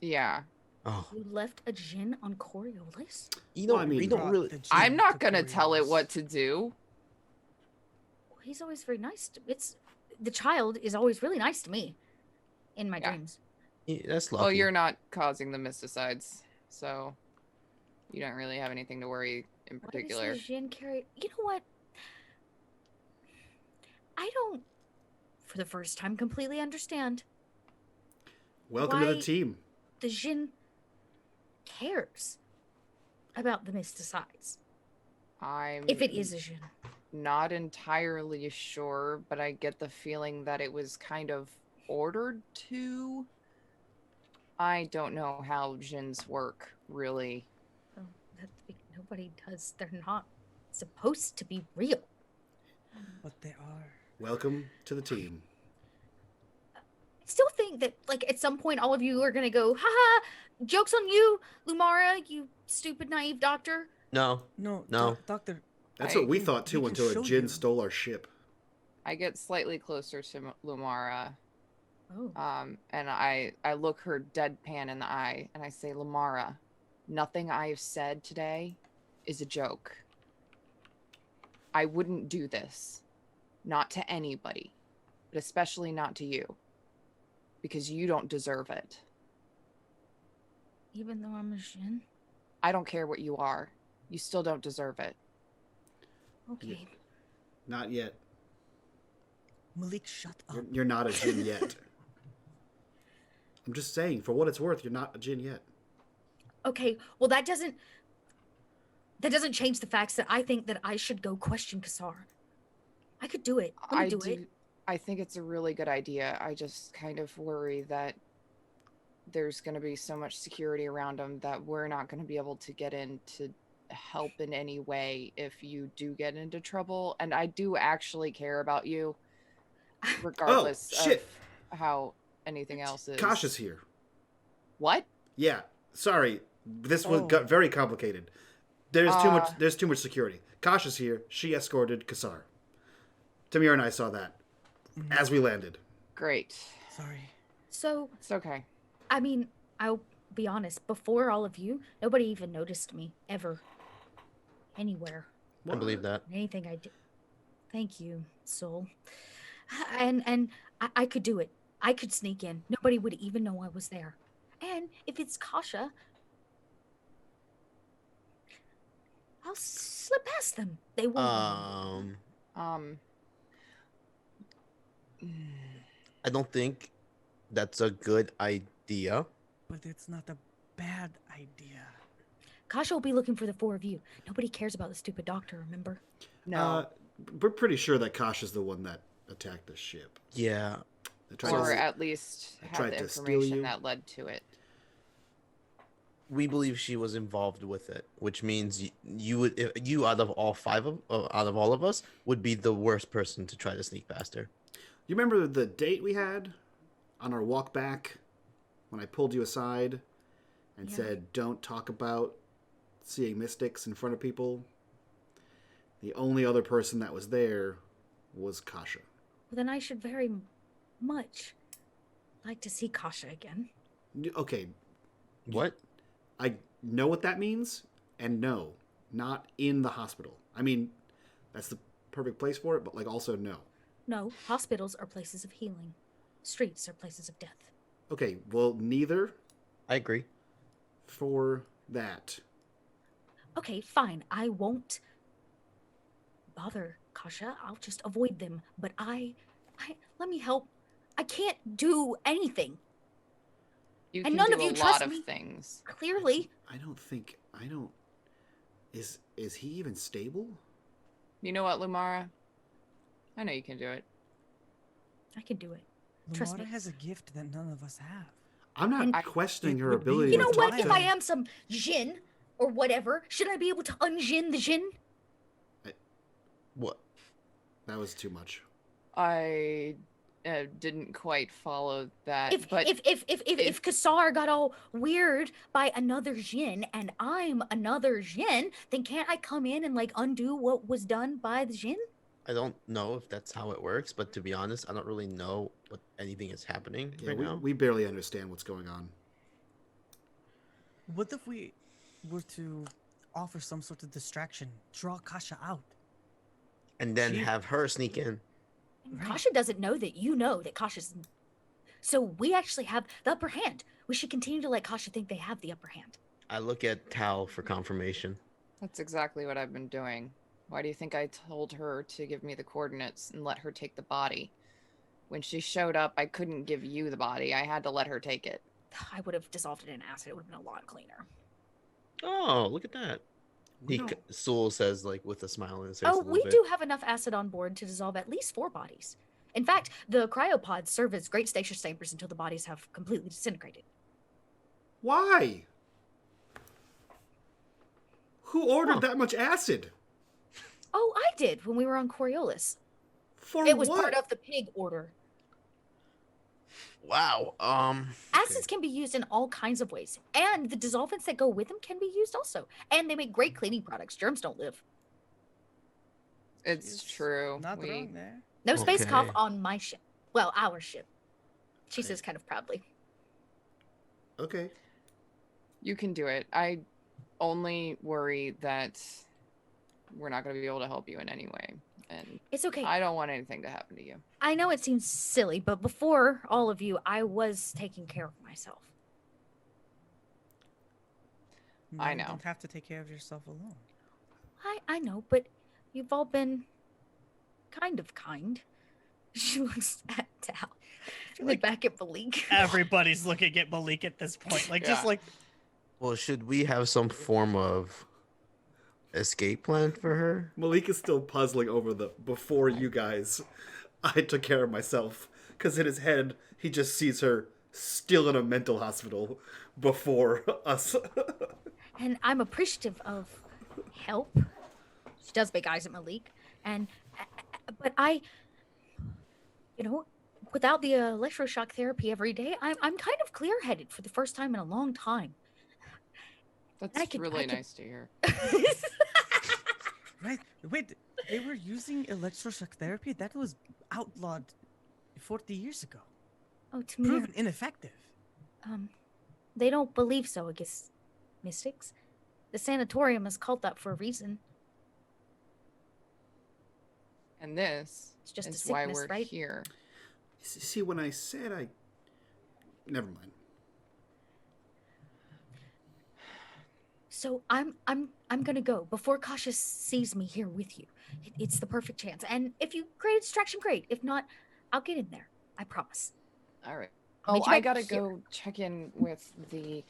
Yeah. Oh, You left a Jinn on Coriolis? you know, Well, I mean, we don't really. I'm not going to tell it what to do. Well, he's always very nice. The child is always really nice to me in my Yeah. dreams. Yeah, that's lucky. Well, you're not causing the mysticides, so you don't really have anything to worry in particular. Why does the Jinn carry... You know what? I don't, for the first time, completely understand Welcome to the why team. the Jinn cares about the mysticides. If it is a Jinn. Not entirely sure, but I get the feeling that it was kind of ordered to. I don't know how Jinns work, really. Well, nobody does. They're not supposed to be real. But they are. Welcome to the team. still think that, like, at some point, all of you are gonna go, haha, joke's on you, Lumara, you stupid, naive doctor. No. No, No. Doctor. That's I what we can- thought too we can until a show djinn you. stole our ship. I get slightly closer to Lumara, Oh. and I look her deadpan in the eye, and I say, Lumara, nothing I have said today is a joke. I wouldn't do this. Not to anybody. But especially not to you. Because you don't deserve it. Even though I'm a Xene? I don't care what you are. You still don't deserve it. Okay. Not yet. Malik, shut up. You're not a djinn yet. I'm just saying, for what it's worth, you're not a djinn yet. Okay, well, that doesn't change the facts that I think that I should go question Kassar. I could do it. Let me do it. I think it's a really good idea. I just kind of worry that there's going to be so much security around him that we're not going to be able to get in to help in any way if you do get into trouble. And I do actually care about you, regardless shit. of how anything else is. Kasha's here. What? Yeah, sorry. This Oh. got very complicated. There's too much security. Kasha's here. She escorted Kassar. Tamir and I saw that as we landed. Great. Sorry. So, It's okay. I mean, I'll be honest, before all of you, nobody even noticed me, ever. Anywhere. I believe that. Anything I did. Thank you, soul. And I could do it. I could sneak in. Nobody would even know I was there. And if it's Kasha, I'll slip past them. They won't. I don't think that's a good idea. But it's not a bad idea. Kasha will be looking for the four of you. Nobody cares about the stupid doctor, remember? No. We're pretty sure that Kasha's the one that attacked the ship. Yeah. They tried or to- at least I have tried the to steal information you. that led to it. We believe she was involved with it, which means you would, you out of all all of us, would be the worst person to try to sneak past her. You remember the date we had on our walk back when I pulled you aside and Yeah. said, don't talk about seeing mystics in front of people? The only other person that was there was Kasha. Well, then I should very much like to see Kasha again. Okay, What? I know what that means, and no, not in the hospital. I mean, that's the perfect place for it, but like also no. No, hospitals are places of healing. Streets are places of death. Okay, well, neither I agree. for that. Okay, fine. I won't bother Kasha. I'll just avoid them. But I let me help. I can't do anything. You And can none do of you a trust lot me. of things. Clearly. I don't. Is he even stable? You know what, Lumara? I know you can do it. I can do it. Trust Lumara me. has a gift that none of us have. I'm not And questioning it her would be ability You to know talk what? If to- I am some Jinn or whatever, shouldn't I be able to unjin the Jinn? What? That was too much. I didn't quite follow that, If but if Kassar got all weird by another Jinn and I'm another Jinn, then can't I come in and like undo what was done by the Jinn? I don't know if that's how it works, but to be honest, I don't really know what anything is happening Yeah, right now. we barely understand what's going on. What if we were to offer some sort of distraction, draw Kasha out? And then She- have her sneak in. Right. Kasha doesn't know that you know that Kasha's. So we actually have the upper hand. We should continue to let Kasha think they have the upper hand. I look at Tal for confirmation. that's exactly what I've been doing. Why do you think I told her to give me the coordinates and let her take the body? When she showed up, I couldn't give you the body. I had to let her take it. I would have dissolved it in acid. It would have been a lot cleaner. Oh, look at that. We don't- Sewell says, like, with a smile on his face. Oh, a little we bit. do have enough acid on board to dissolve at least 4 bodies. In fact, the cryopods serve as great stasis chambers until the bodies have completely disintegrated. Why? Who ordered Huh. that much acid? Oh, I did when we were on Coriolis. For It was what? part of the pig order. Wow. Acids can be used in all kinds of ways, and the dissolvents that go with them can be used also. And they make great cleaning products. Germs don't live. It's She's true. Not wrong there. No space cough Okay. on my ship. Well, our ship. She says kind of proudly. Okay. You can do it. I only worry that we're not going to be able to help you in any way. And It's okay. I don't want anything to happen to you. I know it seems silly, but before all of you, I was taking care of myself. I You know. don't have to take care of yourself alone. I know, but you've all been kind of kind. She looks at Tal. And then back at Malik. Everybody's looking at Malik at this point. Like, just Yeah. like, Well, should we have some form of escape plan for her? Malik is still puzzling over the before you guys. I took care of myself. Because in his head, he just sees her still in a mental hospital before us. And I'm appreciative of help. She does big eyes at Malik. But I, without the electroshock therapy every day, I'm kind of clear-headed for the first time in a long time. That's I could- really nice to hear. right? Wait, they were using electroshock therapy? That was outlawed 40 years ago. Oh, to me, Proven ineffective. they don't believe so against mystics. The sanatorium is called that for a reason. And this It's just a is why sickness, we're right? here. See, when I said I... Never mind. So I'm gonna go before Cautious sees me here with you. It's the perfect chance. And if you create a distraction, great. If not, I'll get in there. I promise. All right. I'll Oh, meet you I back gotta here. go check in with the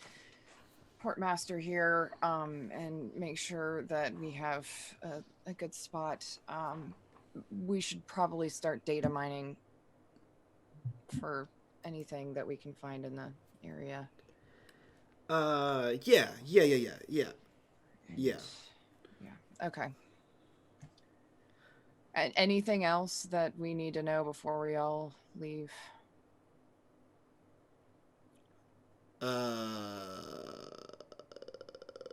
portmaster here, and make sure that we have a good spot. We should probably start data mining for anything that we can find in the area. Yeah. Yeah. Okay. And anything else that we need to know before we all leave?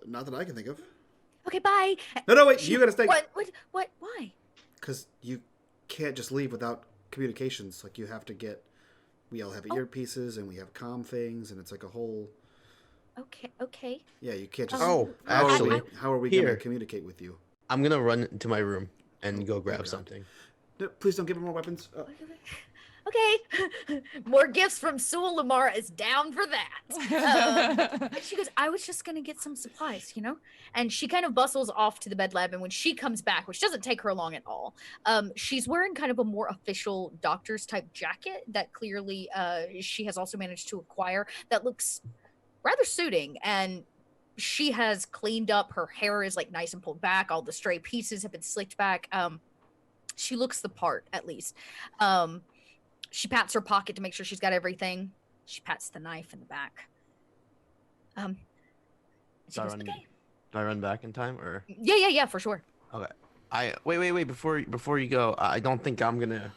Not that I can think of. Okay, bye. No, wait, you gotta stay. What? Why? Because you can't just leave without communications. Like, you have to get... We all have Oh. earpieces, and we have comm things, and it's like a whole... Okay. Yeah, you can't just... Oh, How are actually, we- how are we going to here. communicate with you? I'm gonna run to my room and go grab God. something. No, please don't give him more weapons. Okay. More gifts from Sewell. Lamara is down for that. And she goes, I was just going to get some supplies, And she kind of bustles off to the med lab. And when she comes back, which doesn't take her long at all, she's wearing kind of a more official doctor's type jacket that clearly she has also managed to acquire that looks rather suiting. And she has cleaned up. Her hair is like nice and pulled back. All the stray pieces have been slicked back. She looks the part, at least. She pats her pocket to make sure she's got everything. She pats the knife in the back. She goes, okay. Do I run back in time or? Yeah, for sure. Okay. Wait. Before you go, I don't think I'm gonna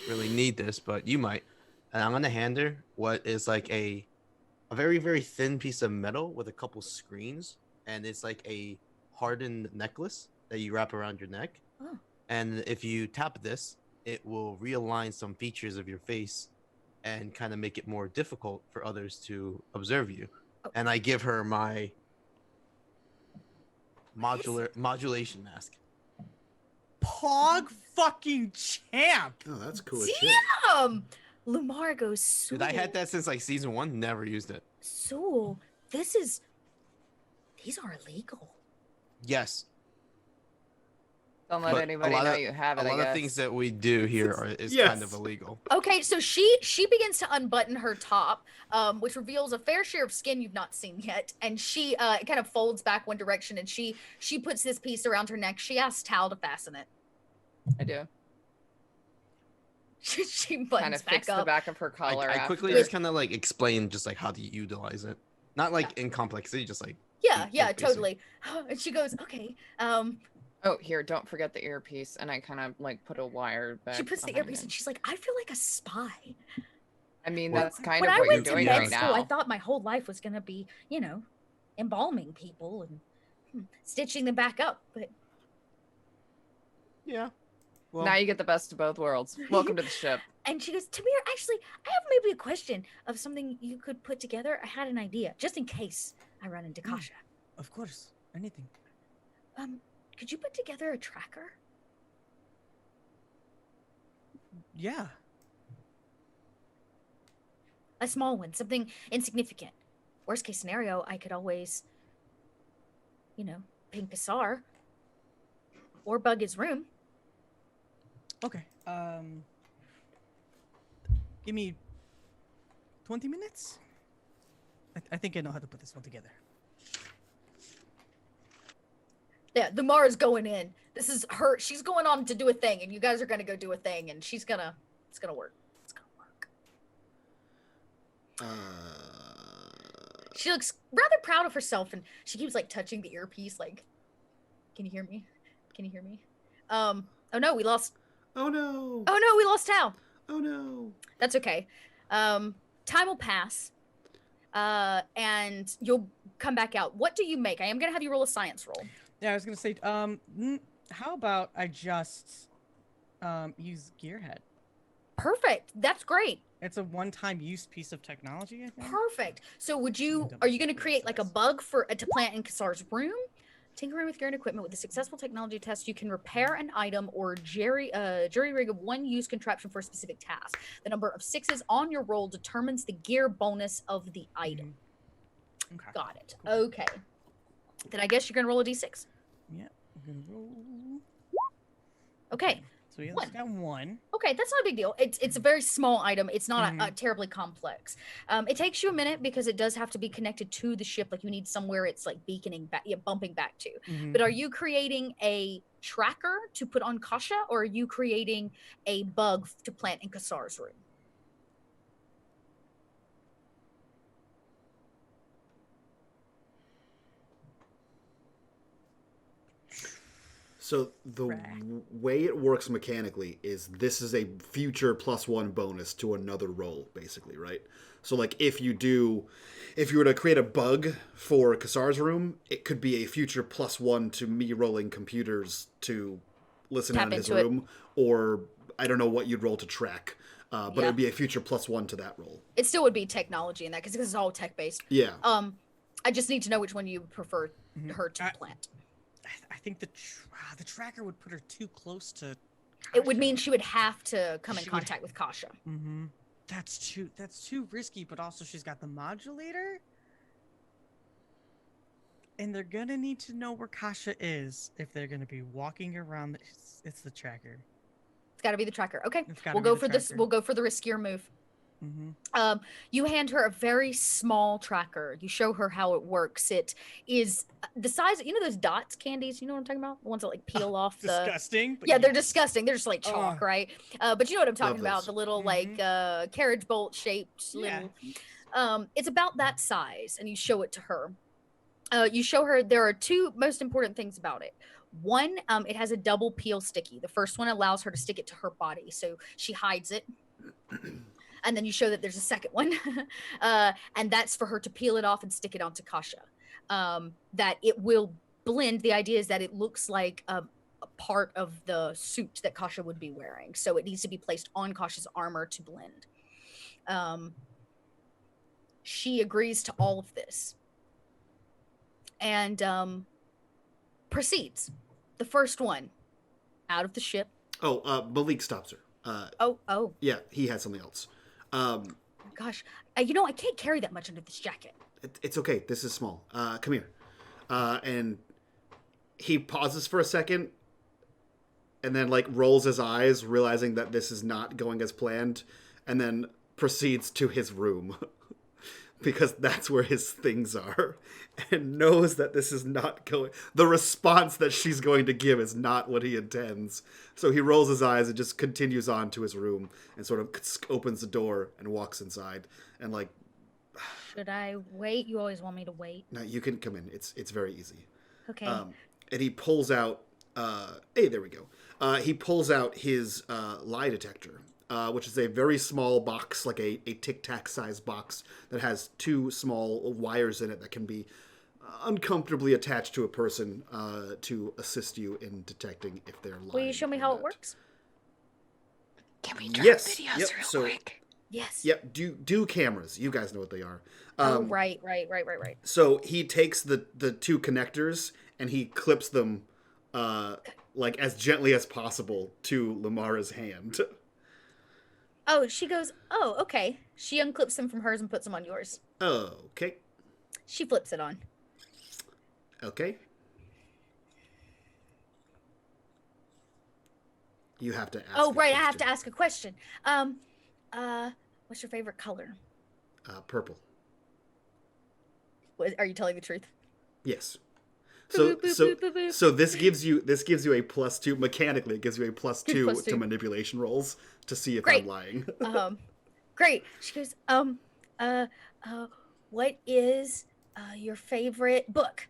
really need this, but you might. And I'm gonna hand her what is like a very, very thin piece of metal with a couple screens, and it's like a hardened necklace that you wrap around your neck. Oh. And if you tap this, it will realign some features of your face and kind of make it more difficult for others to observe you. Oh. And I give her my modulation mask. Pog fucking champ. Oh, that's cool as shit. Damn! Lumar goes, Sewell. Dude, I had that since like season 1, never used it. Sewell, these are illegal. Yes. Don't let But anybody know you have it, A lot I of guess. things that we do here is Yes. kind of illegal. Okay, so she begins to unbutton her top, which reveals a fair share of skin you've not seen yet, and she kind of folds back one direction, and she puts this piece around her neck. She asks Tal to fasten it. I do. She Kind buttons of fix back the up. back of her collar. I quickly after. just kind of like explain just like how to utilize it. Not like in complexity, just like Yeah, basic. totally. And she goes, okay. Oh, here, don't forget the earpiece. And I kind of like put a wire back. She puts the behind earpiece it. and she's like, I feel like a spy. I mean, Well, that's kind When of I what you're went to doing med right school, I now. thought my whole life was going to be, embalming people and stitching them back up. But Yeah. Well, Now you get the best of both worlds. Welcome to the ship. and she goes, Tamir, actually, I have maybe a question of something you could put together. I had an idea, just in case I run into Kasha. Of course, anything. Could you put together a tracker? Yeah. A small one, something insignificant. Worst case scenario, I could always, ping Kassar or bug his room. Okay. Give me 20 minutes. I think I know how to put this one together. Yeah, the Mara's going in. This is her. She's going on to do a thing, and you guys are gonna go do a thing, and it's gonna work. It's gonna work. She looks rather proud of herself, and she keeps like touching the earpiece. Like, can you hear me? Can you hear me? Oh no, we lost. Oh no. Oh no, we lost Tao. Oh no. That's okay. Time will pass, and you'll come back out. What do you make? I am gonna have you roll a science roll. Yeah, I was gonna say, how about I just use Gearhead? Perfect. That's great. It's a one-time use piece of technology, I think. Perfect. So are you going to create like a bug to plant in Kassar's room? Tinkering with gear and equipment with a successful technology test, you can repair an item or jury rig of one use contraption for a specific task. The number of sixes on your roll determines the gear bonus of the item. Okay. Got it. Okay. Then I guess you're going to roll a d6. Yeah, I'm gonna roll. Okay. So yeah, let's One. got one. Okay, that's not a big deal. It's a very small item. It's not a terribly complex. It takes you a minute because it does have to be connected to the ship. Like you need somewhere it's like beaconing back, bumping back to. But are you creating a tracker to put on Kasha, or are you creating a bug to plant in Kassar's room? So the way it works mechanically is this is a future +1 bonus to another roll, basically, right? So like if you were to create a bug for Kassar's room, it could be a future +1 to me rolling computers to listen in on his room, or I don't know what you'd roll to track, but it would be a future +1 to that roll. It still would be technology in that because it's all tech based. Yeah. I just need to know which one you prefer her to plant. I think the tracker would put her too close to Kasha. It would mean she would have to come in contact with Kasha. That's too risky, but also she's got the modulator. And they're gonna need to know where Kasha is if they're gonna be walking around. It's the tracker. It's got to be the tracker. Okay, We'll go for this. We'll go for the riskier move. You hand her a very small tracker. You show her how it works. It is the size. You know those dots candies. You know what I'm talking about? The ones that like peel off the. Disgusting. Yeah, they're disgusting. They're just like chalk, right? But you know what I'm talking Love about? those. The little like carriage bolt shaped little. It's about that size, and you show it to her. You show her there are two most important things about it. One, it has a double peel sticky. The first one allows her to stick it to her body, so she hides it. And then you show that there's a second one, and that's for her to peel it off and stick it onto Kasha. That it will blend. The idea is that it looks like a part of the suit that Kasha would be wearing, so it needs to be placed on Kasha's armor to blend. She agrees to all of this and proceeds. The first one out of the ship. Malik stops her. Oh. Yeah, he has something else. Gosh, I can't carry that much under this jacket. It's okay. This is small. Come here. And he pauses for a second and then like rolls his eyes, realizing that this is not going as planned, and then proceeds to his room because that's where his things are, and knows that this is not going. The response that she's going to give is not what he intends. So he rolls his eyes and just continues on to his room and sort of opens the door and walks inside and like. Should I wait? You always want me to wait. No, you can come in. It's very easy. Okay. And he pulls out. Hey, there we go. He pulls out his lie detector which is a very small box, like a Tic Tac size box that has 2 small wires in it that can be uncomfortably attached to a person to assist you in detecting if they're lying. Will you show me or how not. it works? Can we drop Yes. videos Yep. real So quick? Yes. yep. Do cameras. You guys know what they are. Oh, right. So he takes the 2 connectors and he clips them like as gently as possible to Lamara's hand. Oh, she goes, oh, okay. She unclips them from hers and puts them on yours. Okay. She flips it on. Okay. You have to ask. Oh, a right. I have to question. ask a question. What's your favorite color? Purple. Are you telling the truth? Yes. Boop, boop, So boop, boop, boop. so this gives you a +2 mechanically. It gives you a +2 +2. to manipulation rolls to see if Great. I'm lying. Great. She goes, what is your favorite book?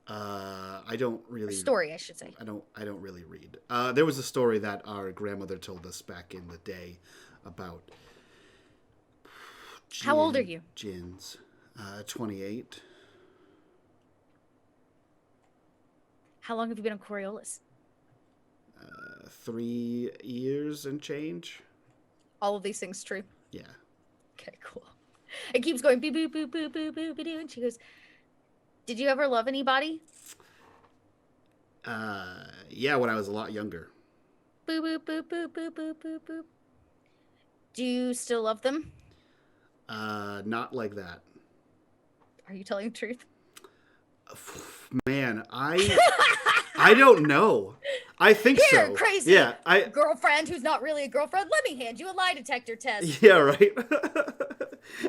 I don't really Story, I should say. I don't really read. There was a story that our grandmother told us back in the day about. How old are you? Gins. 28. How long have you been on Coriolis? 3 years and change. All of these things true. Yeah. Okay, cool. It keeps going beep boop boop boop boop boop boop, and she goes, "Did you ever love anybody?" Yeah, when I was a lot younger. Boop boop boop boop boop boop boop boop. Do you still love them? Not like that. Are you telling the truth? Man, I don't know. I think Here, so. crazy. Yeah, Girlfriend who's not really a girlfriend. Let me hand you a lie detector test. Yeah, right.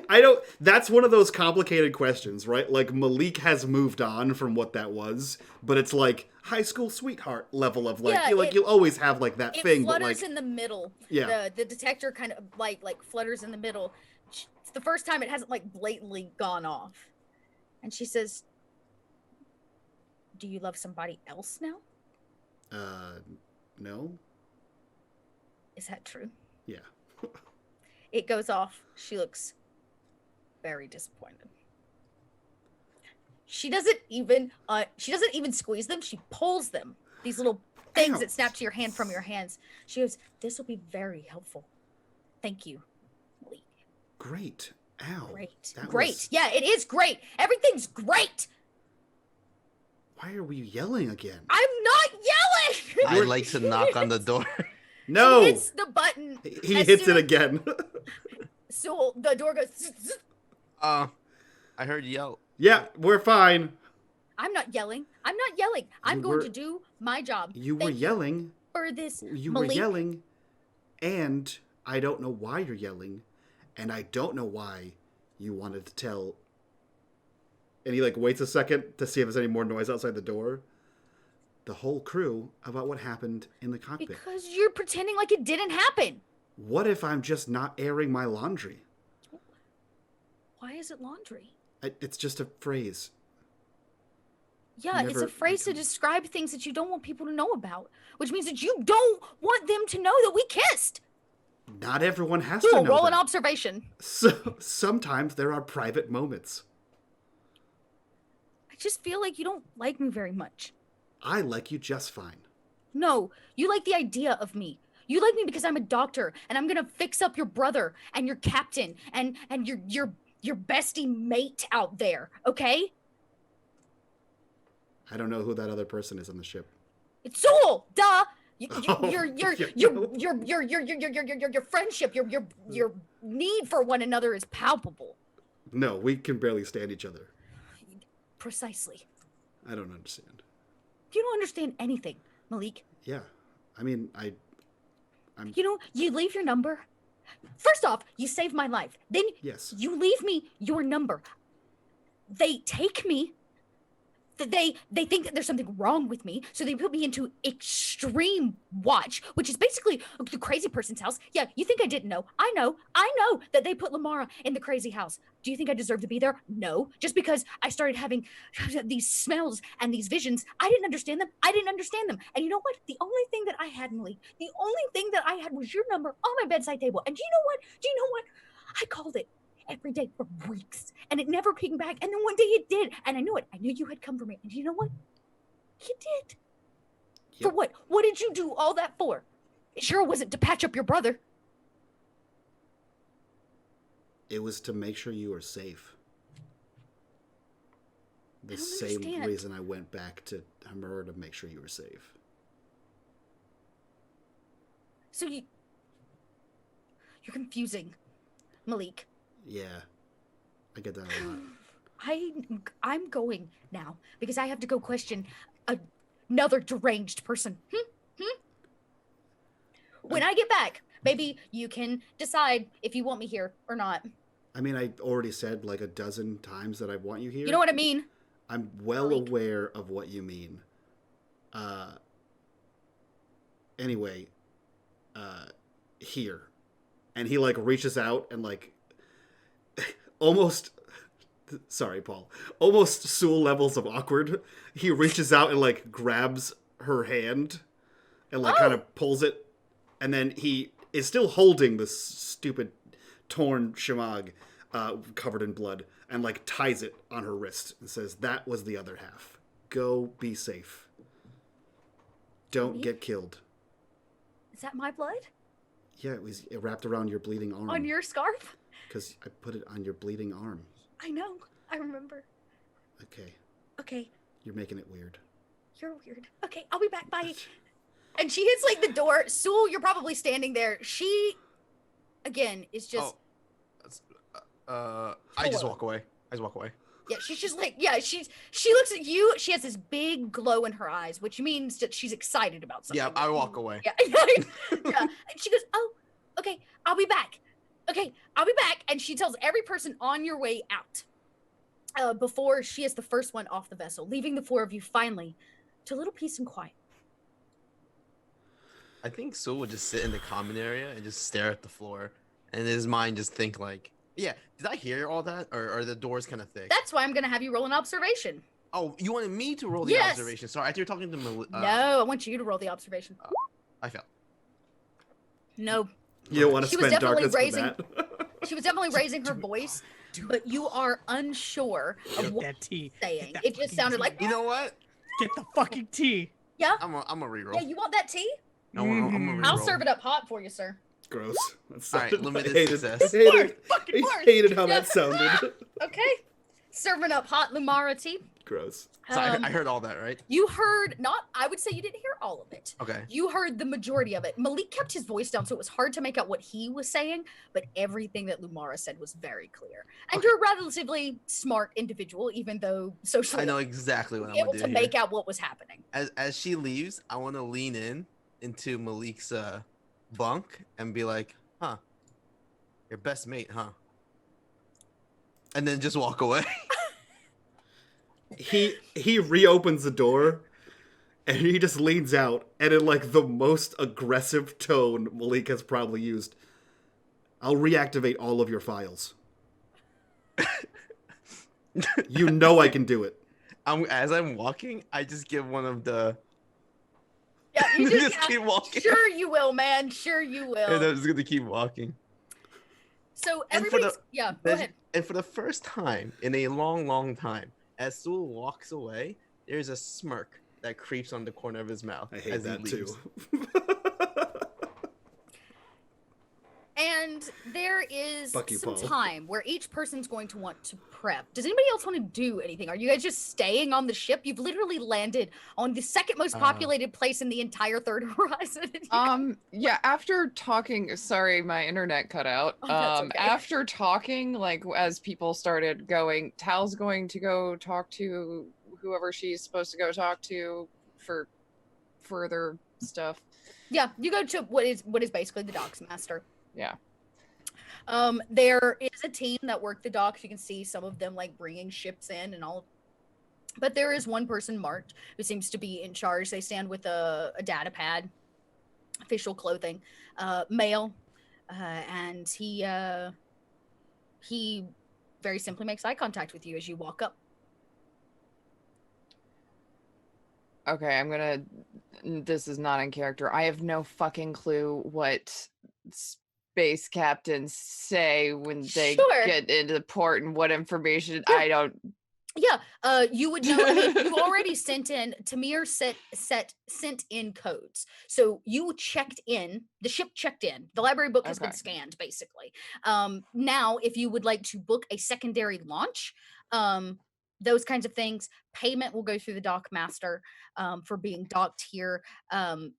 I don't. That's one of those complicated questions, right? Like Malik has moved on from what that was, but it's like high school sweetheart level of like, Yeah, you'll always have like that It thing, but flutters like, in the middle. yeah, The detector kind of like flutters in the middle. It's the first time it hasn't like blatantly gone off. And she says, "Do you love somebody else now?" no, Is that true? yeah. It goes off. She looks very disappointed. She doesn't even squeeze them. She pulls them. These little things Ow. that snap to your hand from your hands. She goes, "This will be very helpful. Thank you, Malik." Great. Ow. Great. That Great. was- Yeah, it is great. Everything's great. Why are we yelling again? I'm not yelling. I like to knock on the door. No. She hits the button. He as hits soon it again. So the door goes. Zzz, zzz. I heard yell. Yeah, we're fine. I'm not yelling. I'm not yelling. I'm You going were- to do my job. You were Thank yelling. for this. You were Malik. yelling, and I don't know why you're yelling, and I don't know why you wanted to tell. And he like waits a second to see if there's any more noise outside the door. The whole crew about what happened in the cockpit. Because you're pretending like it didn't happen. What if I'm just not airing my laundry? Why is it laundry? It's just a phrase. Yeah, it's Never- a phrase to describe things that you don't want people to know about, which means that you don't want them to know that we kissed. Not everyone has Cool, to know roll an that. observation. So sometimes there are private moments. I just feel like you don't like me very much. I like you just fine. No, you like the idea of me. You like me because I'm a doctor and I'm gonna fix up your brother and your captain and your bestie mate out there, okay? I don't know who that other person is on the ship. It's Zool, duh. Oh, Your friendship, your need for one another is palpable. No, we can barely stand each other. Precisely. I don't understand. You don't understand anything, Malik. Yeah, I mean, I'm. You know, you leave your number. First off, you saved my life. Then Yes. you leave me your number. They take me. that they think that there's something wrong with me, so they put me into extreme watch, which is basically the crazy person's house. Yeah, you think I didn't know? I know that they put Lamara in the crazy house. Do you think I deserve to be there? No. Just because I started having these smells and these visions, I didn't understand them. And you know what? The only thing that I had, Malik, the only thing that I had was your number on my bedside table. And do you know what? I called it every day for weeks, and it never pinged back. And then one day it did, and I knew it. I knew you had come for me. And you know what? You did. Yep. For what? What did you do all that for? It sure wasn't to patch up your brother. It was to make sure you were safe. The same reason I went back to Hamur, to make sure you were safe. So you're confusing, Malik. Yeah, I get that a lot. I'm going now because I have to go question another deranged person. When I get back, maybe you can decide if you want me here or not. I mean, I already said like a dozen times that I want you here. You know what I mean? I'm well aware of what you mean. Anyway, here. And he like reaches out and like almost, sorry, Paul, almost Sewell levels of awkward. He reaches out and like grabs her hand and like kind of pulls it. And then he is still holding this stupid torn shemagh covered in blood and like ties it on her wrist and says, that was the other half. Go be safe. Don't get killed. Is that my blood? Yeah, it wrapped around your bleeding arm. On your scarf? Because I put it on your bleeding arm. I know. I remember. Okay. You're making it weird. You're weird. Okay, I'll be back. Bye. And she hits like the door. Sewell, you're probably standing there. She, again, is just. I just walk away. Yeah, she's just like, she looks at you. She has this big glow in her eyes, which means that she's excited about something. Yeah, I walk away. Yeah. And she goes, oh, okay, I'll be back. And she tells every person on your way out before she is the first one off the vessel, leaving the four of you finally to a little peace and quiet. I think Sewell would just sit in the common area and just stare at the floor, and in his mind just think like, yeah, did I hear all that? Or are the doors kind of thick? That's why I'm going to have you roll an observation. Oh, you wanted me to roll the observation. Sorry, I thought you were talking to no, I want you to roll the observation. I failed. No. You don't want to spend darkness for that. She was definitely raising her voice, but you are unsure of what she's saying. It just sounded like... You know what? Get the fucking tea. Yeah? I'm a reroll. Yeah, you want that tea? I'm a reroll. I'll serve it up hot for you, sir. Gross. That's all right, limited success. I hated how that sounded. Okay. Serving up hot Lumara tea. Gross. So I heard all that, right? You heard, I would say you didn't hear all of it. Okay. You heard the majority of it. Malik kept his voice down, so it was hard to make out what he was saying, but everything that Lumara said was very clear. And you're a relatively smart individual, even though socially... I know exactly what I'm able going to do make here. out what was happening. As she leaves, I want to lean into Malik's bunk and be like, huh, your best mate, huh? And then just walk away. He reopens the door and he just leans out and in like the most aggressive tone Malik has probably used, I'll reactivate all of your files. You know I can do it. As I'm walking, I just give one of the... Yeah, you just keep walking. Sure you will, man. Sure you will. And I'm just gonna keep walking. So everybody's... go ahead. And for the first time in a long, long time, as Sewell walks away, there's a smirk that creeps on the corner of his mouth. I hate as that he leaves. too. And there is Fuck you, some Paul. time where each person's going to want to prep. Does anybody else want to do anything? Are you guys just staying on the ship? You've literally landed on the second most populated place in the entire Third Horizon. Yeah, after talking, sorry, my internet cut out. Oh, that's okay. After talking, like as people started going, Tal's going to go talk to whoever she's supposed to go talk to for further stuff. Yeah, you go to what is basically the docks master. Yeah. There is a team that work the docks. You can see some of them like bringing ships in and all But there is one person marked who seems to be in charge. They stand with a data pad, official clothing, male, and he very simply makes eye contact with you as you walk up. Okay, this is not in character. I have no fucking clue what space captains say when they Sure. get into the port and what information. Yeah. I don't. Yeah, you would know. I mean, you already sent in. Tamir sent in codes, so you checked in. The ship checked in. The library book has been Okay. scanned, basically. Now, if you would like to book a secondary launch, those kinds of things, payment will go through the dock master for being docked here.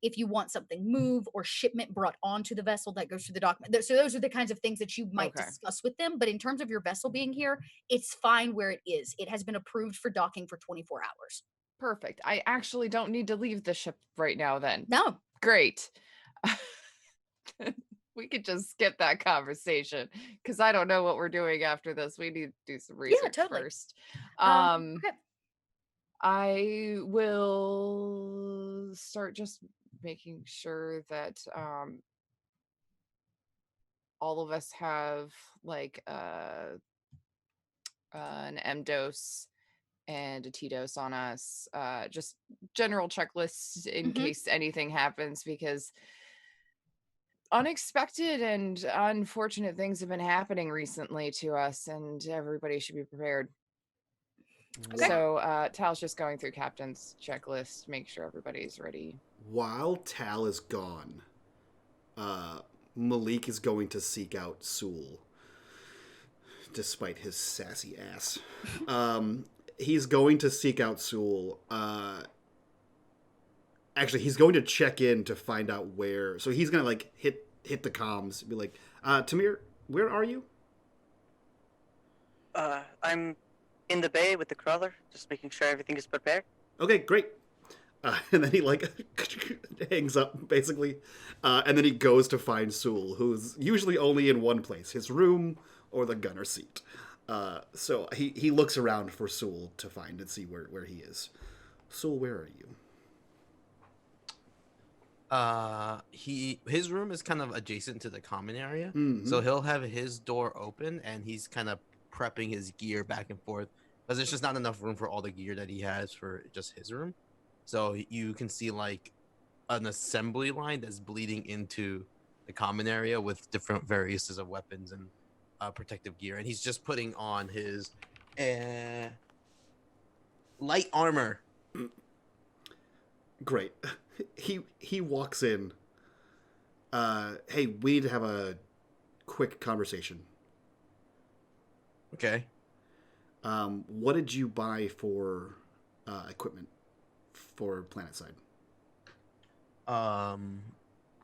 If you want something moved or shipment brought onto the vessel, that goes through the dock. So those are the kinds of things that you might Okay. discuss with them. But in terms of your vessel being here, it's fine where it is. It has been approved for docking for 24 hours. Perfect. I actually don't need to leave the ship right now then. No. Great. We could just skip that conversation because I don't know what we're doing after this. We need to do some research totally. first. Okay. I will start just making sure that all of us have like an M dose and a T dose on us. Just general checklists in case anything happens, because unexpected and unfortunate things have been happening recently to us, and everybody should be prepared. Okay. So Tal's just going through captain's checklist, make sure everybody's ready. While Tal is gone, Malik is going to seek out Sewell, despite his sassy ass. He's going to seek out Sewell. Actually, he's going to check in to find out where. So he's gonna like hit the comms, be like, Tamir, where are you? I'm in the bay with the crawler, just making sure everything is prepared. Okay, great. And then he like hangs up basically, and then he goes to find Sewell, who's usually only in one place: his room or the gunner seat. So he looks around for Sewell to find and see where he is. Sewell, where are you? His room is kind of adjacent to the common area, Mm-hmm. so he'll have his door open and he's kind of prepping his gear back and forth because there's just not enough room for all the gear that he has for just his room. So you can see like an assembly line that's bleeding into the common area with different variations of weapons and protective gear, and he's just putting on his light armor. Great. He walks in. Hey, we need to have a quick conversation. Okay. What did you buy for equipment for Planetside?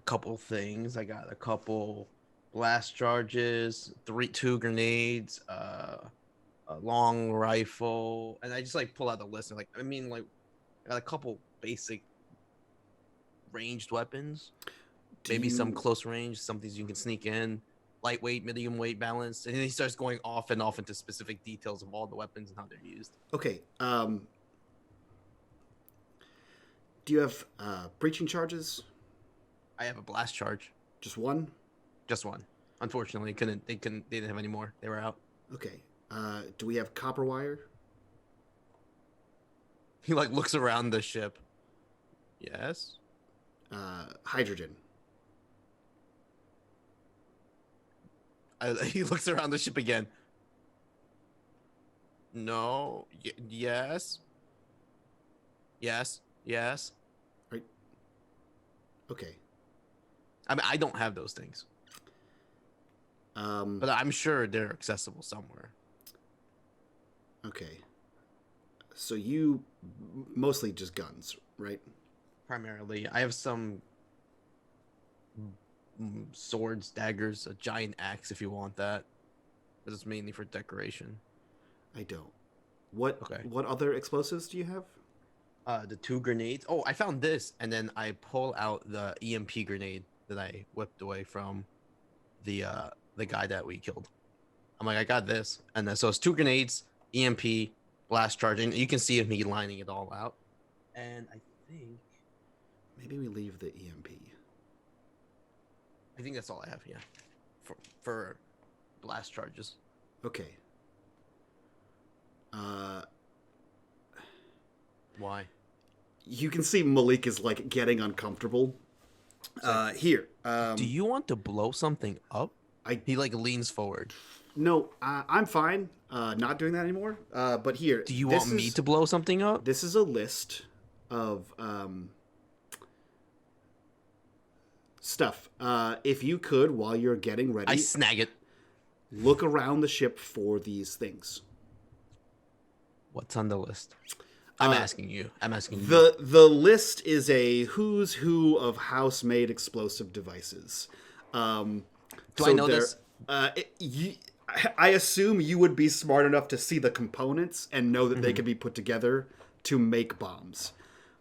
Couple things. I got a couple blast charges, 2 grenades, a long rifle, and I just like pull out the list and like I got a couple basic ranged weapons, maybe some close range, some things you can sneak in, lightweight, medium weight, balanced, and then he starts going off into specific details of all the weapons and how they're used. Okay. Do you have breaching charges? I have a blast charge. Just one? Just one. Unfortunately, they didn't have any more. They were out. Okay. Do we have copper wire? He like looks around the ship. Yes. Hydrogen. He looks around the ship again. No. Yes. Yes. Yes. Right. Okay. I mean, I don't have those things. But I'm sure they're accessible somewhere. Okay. So you mostly just guns, right? Primarily, I have some swords, daggers, a giant axe if you want that. But it's mainly for decoration. I don't. What Okay. What other explosives do you have? The 2 grenades. Oh, I found this, and then I pull out the EMP grenade that I whipped away from the guy that we killed. I'm like, I got this, and then so it's 2 grenades, EMP, blast charge, and you can see me lining it all out. And I think Maybe we leave the EMP. that's all I have. Yeah, for blast charges. Okay. Why? You can see Malik is like getting uncomfortable. Here. Do you want to blow something up? I- He like leans forward. No, I'm fine. Not doing that anymore. But here. Do you this want me is- to blow something up? This is a list of stuff. If you could, while you're getting ready, I snag it. look around the ship for these things. What's on the list? I'm asking you. The list is a who's who of house-made explosive devices. Do I know this? I assume you would be smart enough to see the components and know that they can be put together to make bombs.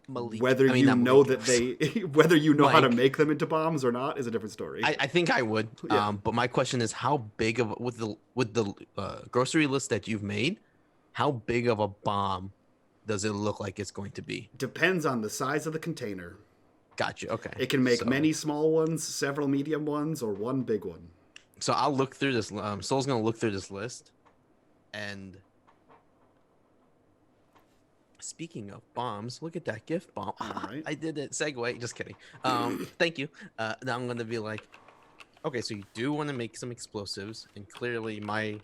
Malik. Whether I mean, you not know Malik. that they, whether you know how to Mike. make them into bombs or not, is a different story. I think I would. Yeah. But my question is, how big of with the grocery list that you've made, how big of a bomb does it look like it's going to be? Depends on the size of the container. Gotcha. Okay. It can make So- many small ones, several medium ones, or one big one. So I'll look through this. Soul's gonna look through this list, and speaking of bombs, look at that gift bomb. All right. I did it. Segue. Just kidding. Thank you. Now I'm gonna be like, okay, so you do want to make some explosives, and clearly my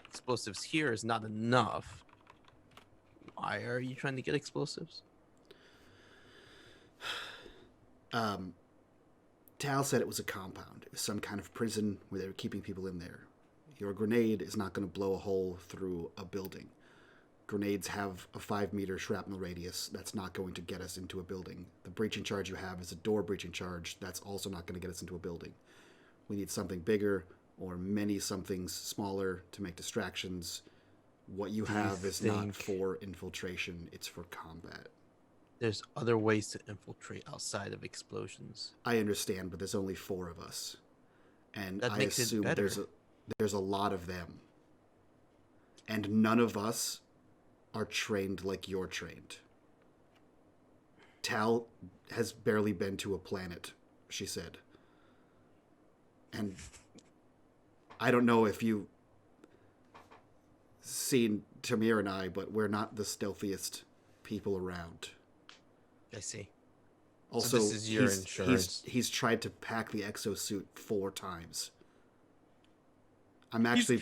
explosives here is not enough. Why are you trying to get explosives? Tal said it was a compound. It was some kind of prison where they were keeping people in there. Your grenade is not going to blow a hole through a building. Grenades have a 5-meter shrapnel radius. That's not going to get us into a building. The breaching charge you have is a door breaching charge. That's also not going to get us into a building. We need something bigger or many somethings smaller to make distractions. What you Do you have is not think- for infiltration. It's for combat. There's other ways to infiltrate outside of explosions. I understand, but there's only 4 of us. And That I makes it assume better. there's a lot of them. And none of us are trained like you're trained. Tal has barely been to a planet, she said. And I don't know if you seen Tamir and I, but we're not the stealthiest people around. I see. Also, this is your insurance. he's tried to pack the exosuit 4 times. I'm actually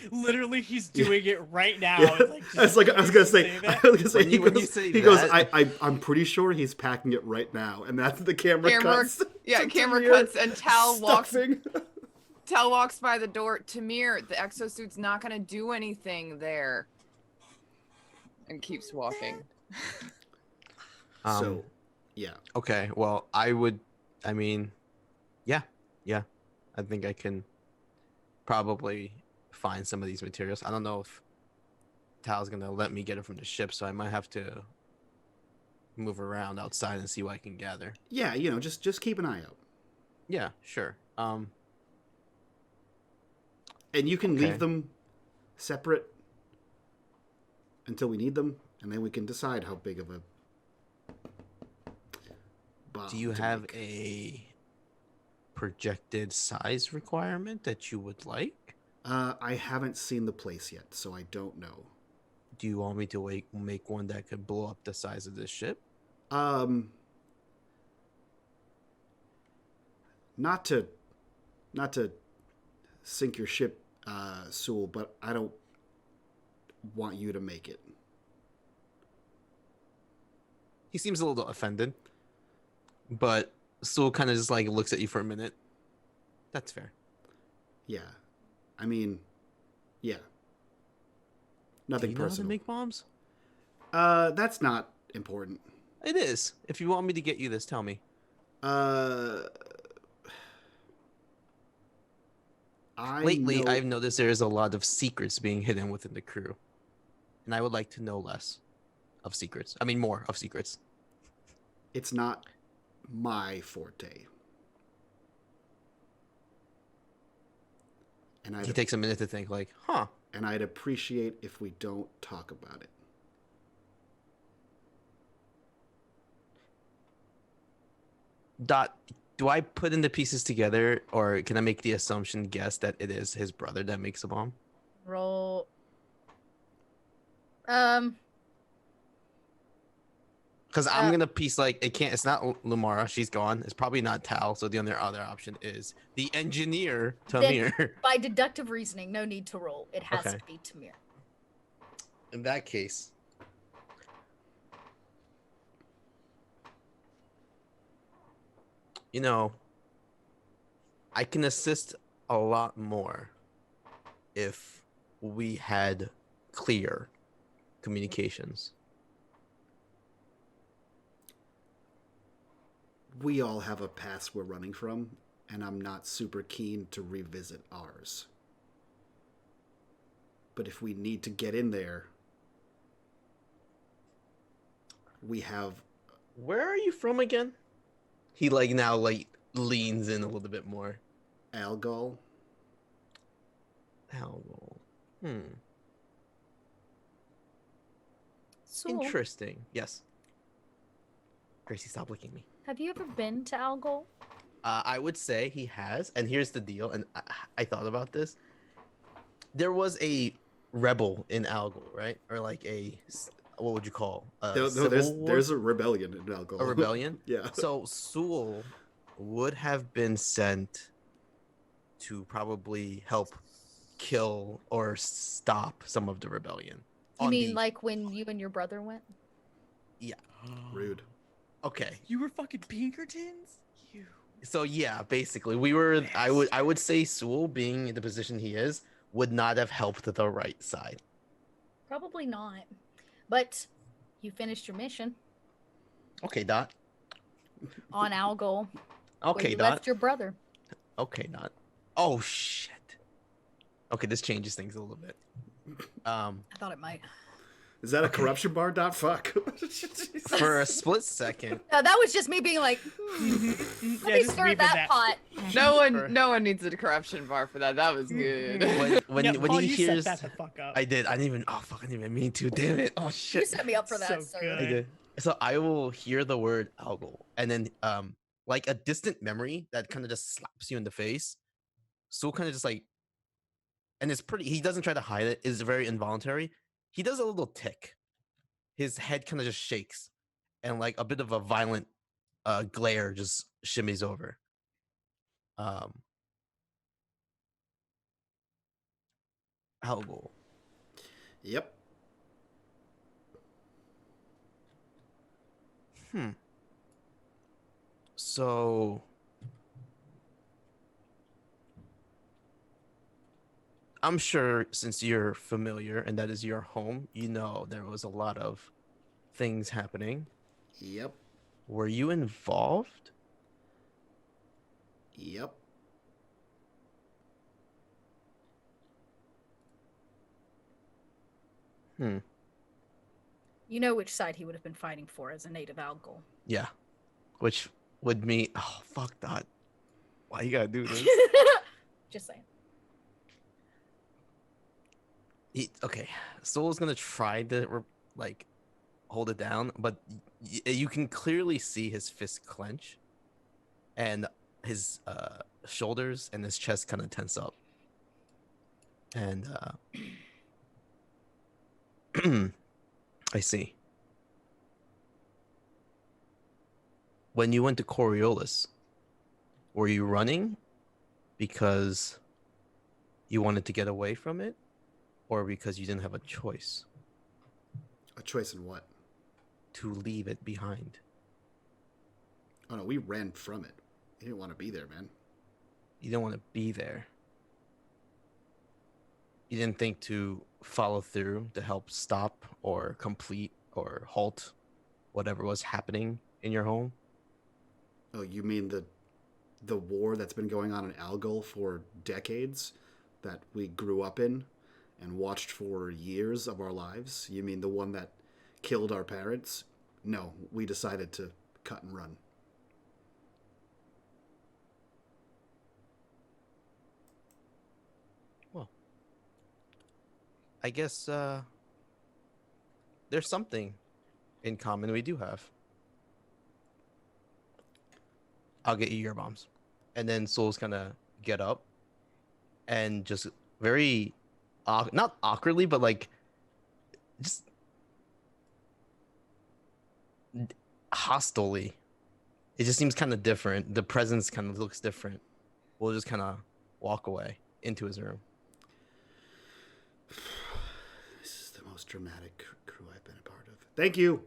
He's doing it right now. Yeah. and, like, just I was gonna say, that. I was gonna say, When you say he goes, that- I'm pretty sure he's packing it right now, and that's the camera cuts. Yeah, to camera Tamir cuts and Tal walks stuffing. Tal walks by the door. Tamir, the exosuit's not gonna do anything there. And keeps walking. So, yeah, Okay, well, I mean, yeah. I think I can probably find some of these materials. I don't know if Tal's gonna let me get it from the ship, so I might have to move around outside and see what I can gather. yeah, just keep an eye out, Yeah, sure. and you can Okay. leave them separate until we need them, and then we can decide how big of a bomb. Do you to have make. a projected size requirement that you would like? I haven't seen the place yet, so I don't know. Do you want me to make one that could blow up the size of this ship? Not to sink your ship, Sewell, but I don't want you to make it. He seems a little offended, but still kind of just like looks at you for a minute. That's fair. Yeah, I mean, yeah. Do Nothing you know how to personal. make bombs? That's not important. It is. If you want me to get you this, tell me. Lately, know I've noticed there is a lot of secrets being hidden within the crew, and I would like to know less of secrets. I mean, more of secrets. it's not my forte. And He takes a minute to think, like, huh? and I'd appreciate if we don't talk about it. Dot, do I put in the pieces together, or can I make the assumption, guess that it is his brother that makes the bomb? Roll. Because I'm gonna piece like it can't. It's not Lumara. She's gone. It's probably not Tal. So the other option is the engineer Tamir. By deductive reasoning, no need to roll. It has Okay. to be Tamir. In that case, you know, I can assist a lot more if we had clear communications. We all have a past we're running from, and I'm not super keen to revisit ours. But if we need to get in there, we have... Where are you from again? He now leans in a little bit more. Algol. Algol. So, Interesting. Yes. Gracie, stop licking me. have you ever been to Algol? I would say he has, and here's the deal. And I thought about this. There was a rebel in Algol, right? Or like what would you call? There's a rebellion in Algol. A rebellion. Yeah. So Sewell would have been sent to probably help kill or stop some of the rebellion. You mean like when you and your brother went? Yeah. Rude. Okay. You were fucking Pinkertons? You. So yeah, basically, we were. I would say Sewell, being in the position he is, would not have helped the right side. Probably not. But you finished your mission Okay, Dot. on Algol. Okay, where you Dot. left your brother. Okay, Dot. Oh shit. Okay, this changes things a little bit. I thought it might. Is that a corruption bar? Dot fuck. For a split second. No, that was just me being like, let me just stir read that pot. No one needs a corruption bar for that. That was good. When Yeah, when Paul, he you hears, set that the fuck up. I did. I didn't even. Oh fuck! I didn't even mean to. Damn it! Oh You shit! set me up for that, So sir. good. I did. So I will hear the word algal, and then like a distant memory that kind of just slaps you in the face. So kind of just like, and it's pretty. He doesn't try to hide it. It's very involuntary. He does a little tick. His head kind of just shakes, and like a bit of a violent glare just shimmies over. Algal. Yep. So I'm sure since you're familiar and that is your home, you know there was a lot of things happening. Yep. Were you involved? Yep. You know which side he would have been fighting for as a native Algol. Yeah. Which would mean, oh fuck that. Why you gotta do this? Just saying. Okay, Soul's gonna try to like hold it down, but you can clearly see his fist clench, and his shoulders and his chest kind of tense up. And I see. When you went to Coriolis, were you running because you wanted to get away from it, or because you didn't have a choice? A choice in what? To leave it behind. Oh no, we ran from it. You didn't want to be there, man. You didn't want to be there. You didn't think to follow through to help stop or complete or halt whatever was happening in your home? Oh, you mean the war that's been going on in Algol for decades that we grew up in and watched for years of our lives? You mean the one that killed our parents? No, we decided to cut and run. Well, I guess there's something in common we do have. I'll get you your bombs. And then Soul's gonna get up and just very, not awkwardly, but like, just hostilely. It just seems kind of different. The presence kind of looks different. We'll just kind of walk away into his room. This is the most dramatic crew I've been a part of. Thank you.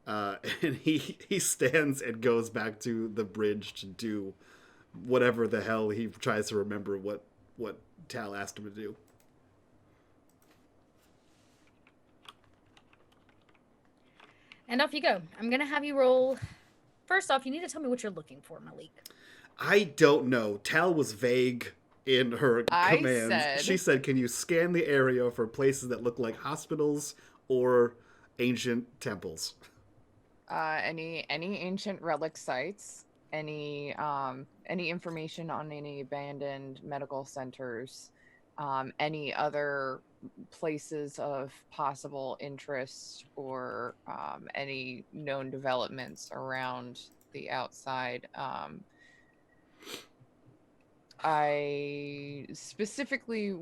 And he stands and goes back to the bridge to do whatever the hell he tries to remember what Tal asked him to do. And off you go. I'm going to have you roll. First off, you need to tell me what you're looking for, Malik. I don't know. Tal was vague in her commands. She said, can you scan the area for places that look like hospitals or ancient temples? Any ancient relic sites, any information on any abandoned medical centers, any other places of possible interest, or any known developments around the outside. I specifically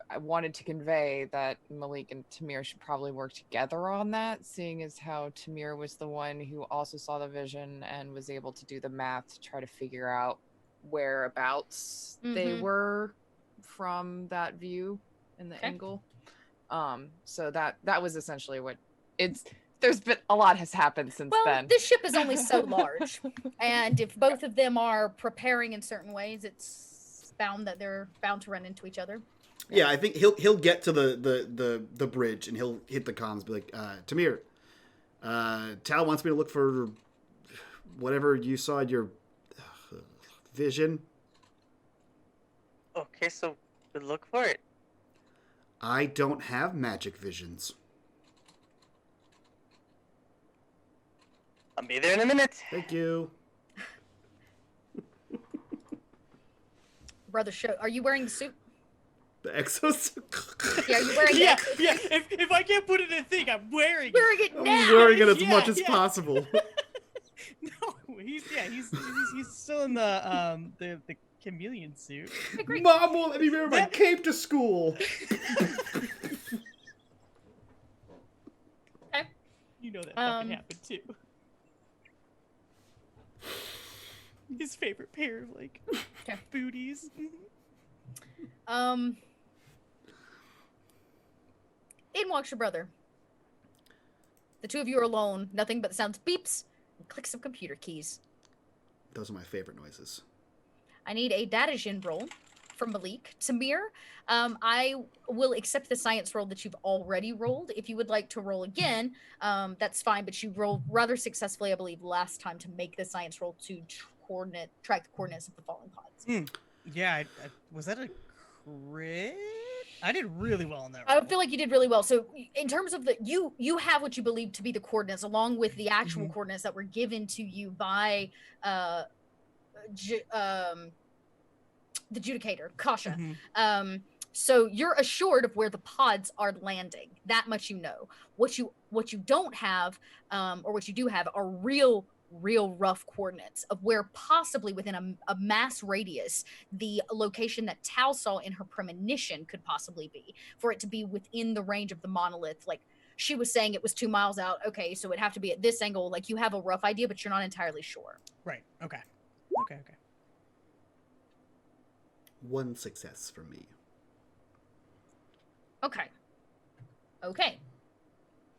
I wanted to convey that Malik and Tamir should probably work together on that, seeing as how Tamir was the one who also saw the vision and was able to do the math to try to figure out whereabouts they were from that view and the angle. So that was essentially what it's. There's been a lot has happened since then. This ship is only so large, and if both of them are preparing in certain ways, it's bound that they're bound to run into each other. Yeah, I think he'll get to the bridge and he'll hit the comms, be like, Tamir, Tal wants me to look for whatever you saw in your vision. Okay, so we'll look for it. I don't have magic visions. I'll be there in a minute. Thank you. Brother, are you wearing the suit? The exosuit. Yeah, are you wearing Yeah, it? yeah. If I can't put it in a thing, I'm wearing it. Wearing it now. I'm wearing it as Yeah, much as yeah. possible. No, he's still in the chameleon suit. Mom won't let me wear my cape to school. Okay. You know that fucking happened too. His favorite pair of like booties. In walks your brother. The two of you are alone. Nothing but the sounds of beeps and clicks of computer keys. Those are my favorite noises. I need a datagen roll from Malik. Tamir, I will accept the science roll that you've already rolled. If you would like to roll again, that's fine, but you rolled rather successfully, I believe, last time to make the science roll to track the coordinates of the falling pods. Yeah, was that a crit? I did really well in that I roll. feel like you did really well. So in terms of you have what you believe to be the coordinates, along with the actual coordinates that were given to you by the adjudicator, Kasha. So you're assured of where the pods are landing. That much you know. What you don't have, or what you do have, are real rough coordinates of where possibly within a mass radius the location that Tal saw in her premonition could possibly be, for it to be within the range of the monolith. Like she was saying, it was 2 miles out. Okay, so it'd have to be at this angle. Like you have a rough idea, but you're not entirely sure. Right. Okay. One success for me. Okay.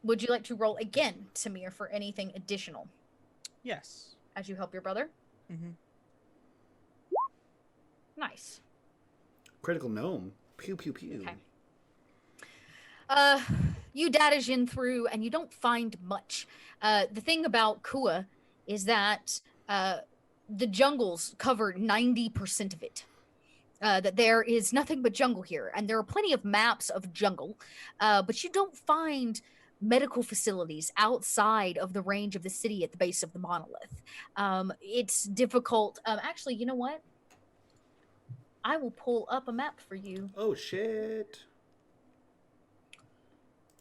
Would you like to roll again, Tamir, for anything additional Yes. as you help your brother? Mm-hmm. Nice. Critical gnome. Pew pew pew. Okay. You datagen through and you don't find much. The thing about Kua is that the jungles cover 90% of it. That there is nothing but jungle here, and there are plenty of maps of jungle, but you don't find medical facilities outside of the range of the city at the base of the monolith. It's difficult. Actually, you know what? I will pull up a map for you. Oh shit.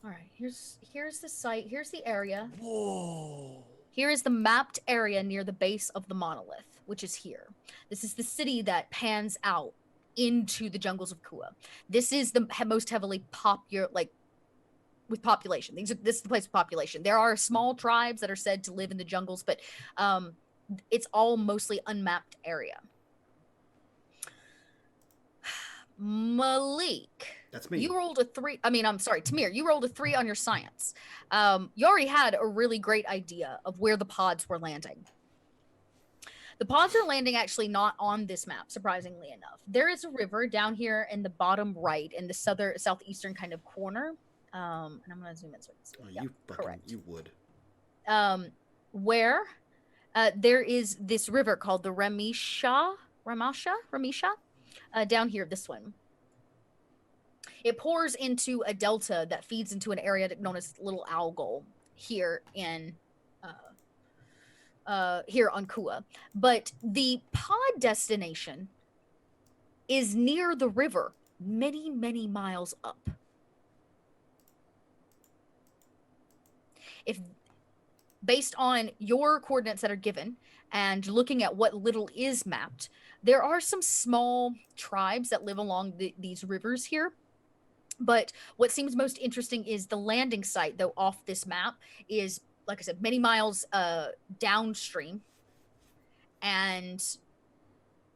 All right, here's the site. Here's the area. Whoa. Here is the mapped area near the base of the monolith, which is here. This is the city that pans out into the jungles of Kua. This is the most heavily popular, like, with population. This is the place with population. There are small tribes that are said to live in the jungles, but it's all mostly unmapped area. Malik. That's me. You rolled a 3. I mean, I'm sorry, Tamir, you rolled a 3 on your science. You already had a really great idea of where the pods were landing. The pods are landing actually not on this map, surprisingly enough. There is a river down here in the bottom right, in the southeastern kind of corner. And I'm going to zoom in. Correct. You would. Where there is this river called the Ramisha, down here, this one. It pours into a delta that feeds into an area known as Little Algol here in here on Kua. But the pod destination is near the river, many, many miles up. If based on your coordinates that are given and looking at what little is mapped, there are some small tribes that live along these rivers here. But what seems most interesting is the landing site, though, off this map is, like I said, many miles downstream. And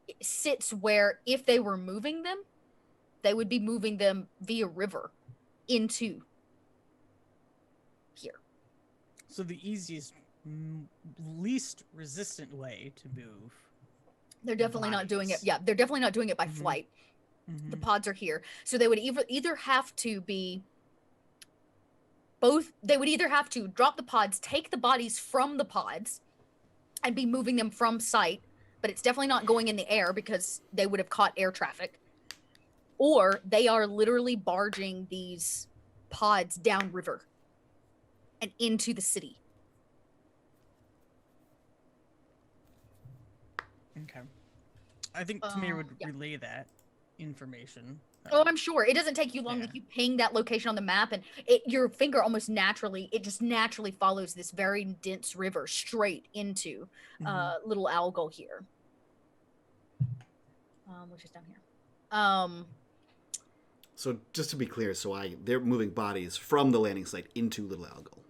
it sits where, if they were moving them, they would be moving them via river into here. So the easiest, least resistant way to move. They're definitely not doing it. Yeah, they're definitely not doing it by flight. The pods are here. So they would either have to be both. They would either have to drop the pods, take the bodies from the pods, and be moving them from site. But it's definitely not going in the air because they would have caught air traffic. Or they are literally barging these pods downriver and into the city. Okay. I think Tamir would relay that information. Oh, I'm sure. It doesn't take you long. Like, you ping that location on the map, and your finger almost naturally follows this very dense river straight into Little Algol here. Which is down here. So just to be clear, they're moving bodies from the landing site into Little Algol.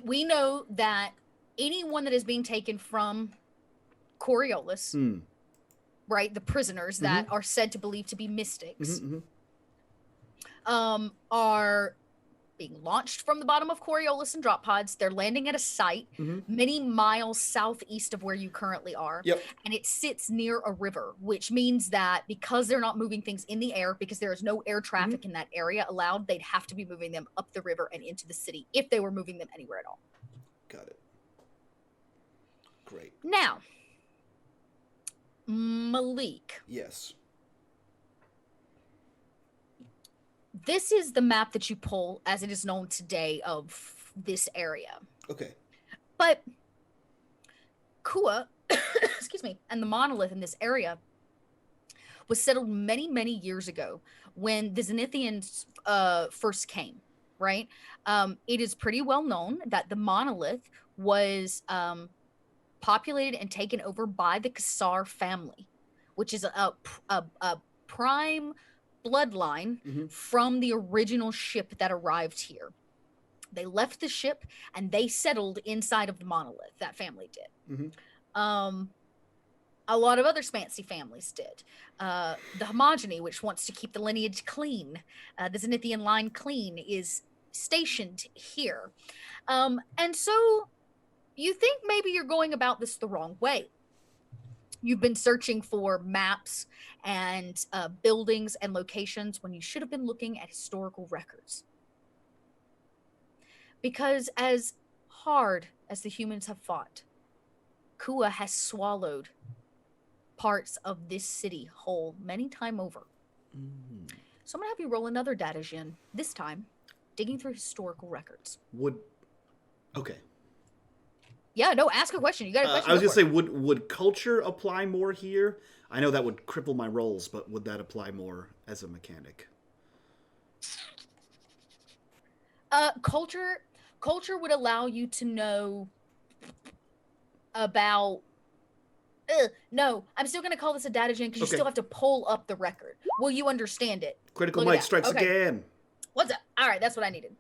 We know that anyone that is being taken from Coriolis, right, the prisoners that are said to believe to be mystics, are being launched from the bottom of Coriolis in drop pods. They're landing at a site many miles southeast of where you currently are. Yep. And it sits near a river, which means that because they're not moving things in the air, because there is no air traffic in that area allowed, they'd have to be moving them up the river and into the city if they were moving them anywhere at all. Got it. Great. Now, Malik. Yes. This is the map that you pull as it is known today of this area. Okay. But Kua, excuse me, and the monolith in this area was settled many, many years ago when the Zenithians first came, right? It is pretty well known that the monolith was populated and taken over by the Kassar family, which is a prime bloodline from the original ship that arrived here. They left the ship and they settled inside of the monolith. That family did. A lot of other fancy families did. The Homogeny, which wants to keep the lineage clean, the Zenithian line clean, is stationed here. And so you think maybe you're going about this the wrong way. You've been searching for maps and buildings and locations when you should have been looking at historical records. Because as hard as the humans have fought, Kua has swallowed parts of this city whole many times over. So I'm going to have you roll another data gen, this time digging through historical records. Okay. Yeah, no, ask a question. You got a question? I was going to say, would culture apply more here? I know that would cripple my rolls, but would that apply more as Culture would allow you to know about. No, I'm still going to call this a data gen because you Okay. still have to pull up the record. Will you understand it? Critical Look at Mike that. strikes Okay. again. What's up? All right, that's what I needed.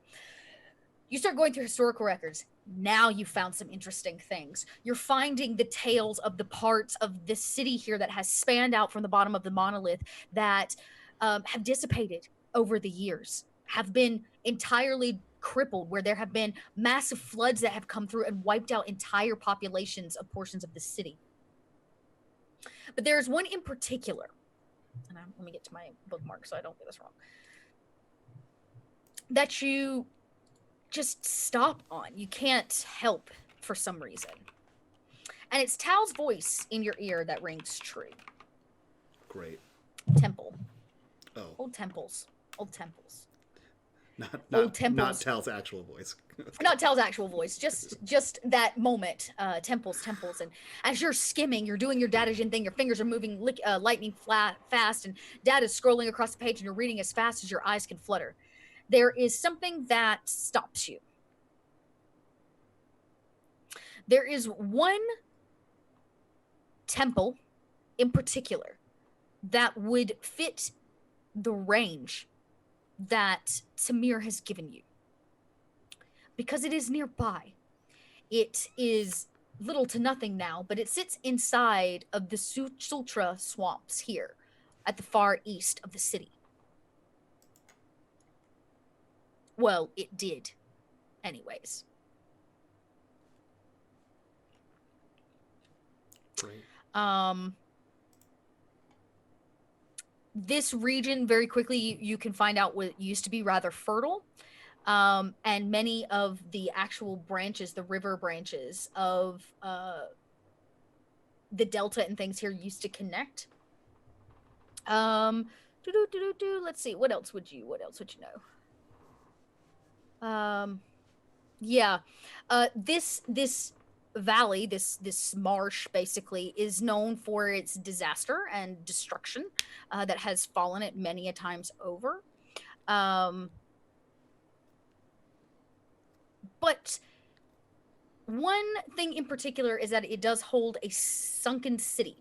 You start going through historical records. Now you found some interesting things. You're finding the tales of the parts of this city here that has spanned out from the bottom of the monolith that have dissipated over the years, have been entirely crippled, where there have been massive floods that have come through and wiped out entire populations of portions of the city. But there's one in particular, and let me get to my bookmark so I don't get this wrong, that you just stop on. You can't help for some reason. And it's Tal's voice in your ear that rings true. Great. Temple. Oh. Old temples. Old temples. Not temples. Tal's actual voice. Not Tal's actual voice, just that moment. Temples. And as you're skimming, you're doing your data gen thing, your fingers are moving lightning fast, and data's scrolling across the page, and you're reading as fast as your eyes can flutter. There is something that stops you. There is one temple in particular that would fit the range that Tamir has given you. Because it is nearby. It is little to nothing now, but it sits inside of the Sultra swamps here at the far east of the city. Well, it did. Anyways. Great. This region, very quickly, you can find out what used to be rather fertile. And many of the actual branches, the river branches of the delta and things here used to connect. Let's see, what else would you know? This valley, this marsh basically is known for its disaster and destruction that has fallen it many a times over. But one thing in particular is that it does hold a sunken city.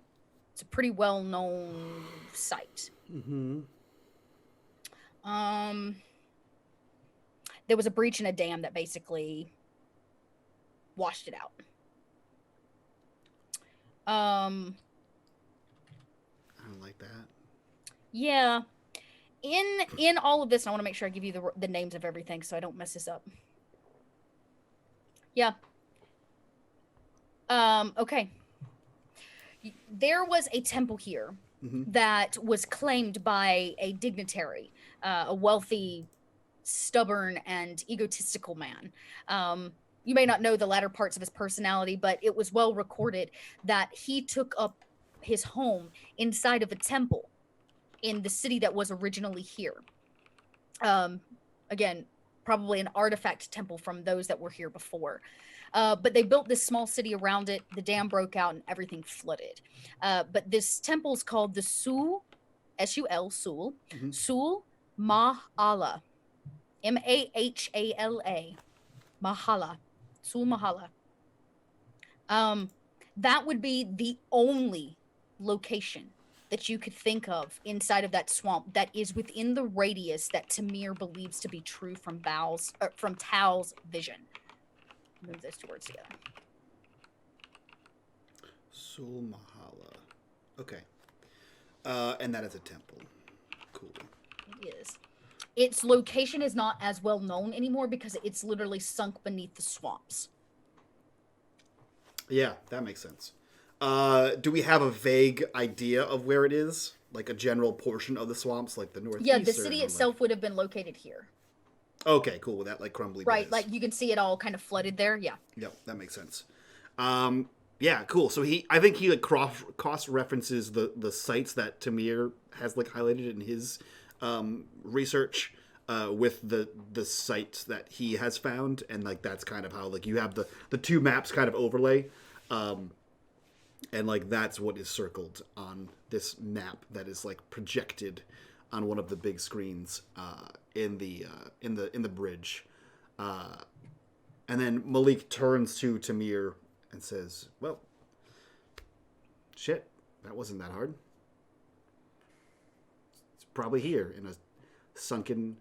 It's a pretty well-known site. Mm-hmm. There was a breach in a dam that basically washed it out. I don't like that. Yeah. In all of this, and I want to make sure I give you the names of everything so I don't mess this up. Yeah. Okay. There was a temple here that was claimed by a dignitary, a wealthy, stubborn, and egotistical man. You may not know the latter parts of his personality, but it was well recorded that he took up his home inside of a temple in the city that was originally here. Again, probably an artifact temple from those that were here before. But they built this small city around it. The dam broke out and everything flooded. But this temple is called the Sul, S-U-L, Sul, Sul Mahala, M-A-H-A-L-A, Mahala, Sul Mahala. That would be the only location that you could think of inside of that swamp that is within the radius that Tamir believes to be true from Tao's vision. Move those two words together. Sul Mahala. Okay. And that is a temple. Cool. It is. Its location is not as well known anymore because it's literally sunk beneath the swamps. Yeah, that makes sense. Do we have a vague idea of where it is? Like a general portion of the swamps, like the northeast? Yeah, the city itself would have been located here. Okay, cool. With that, like crumbly. Right, base. like you can see it all kind of flooded there. Yeah. Yep, that makes sense. Yeah, cool. So I think he like cross references the sites that Tamir has like highlighted in his research with the sites that he has found, and like that's kind of how like you have the two maps kind of overlay. And like that's what is circled on this map that is like projected on one of the big screens in the bridge. And then Malik turns to Tamir and says, well, shit, that wasn't that hard. It's probably here in a sunken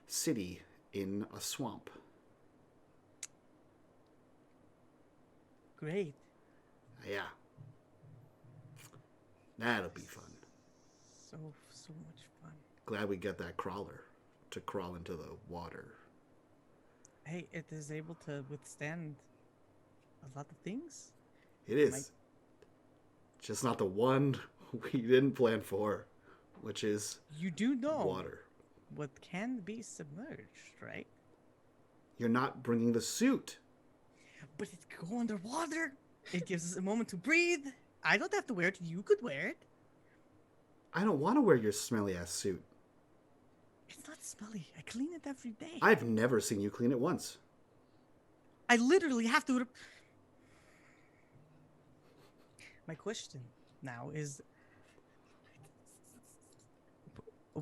city in a swamp. Great. Yeah. That'll be fun. So much fun. Glad we got that crawler to crawl into the water. Hey, it is able to withstand a lot of things. It is. Just not the one we didn't plan for, which is You do know water. what can be submerged, right? You're not bringing the suit. But it could go underwater. It gives us a moment to breathe. I don't have to wear it. You could wear it. I don't want to wear your smelly ass suit. It's not smelly. I clean it every day. I've never seen you clean it once. I literally have to. My question now is: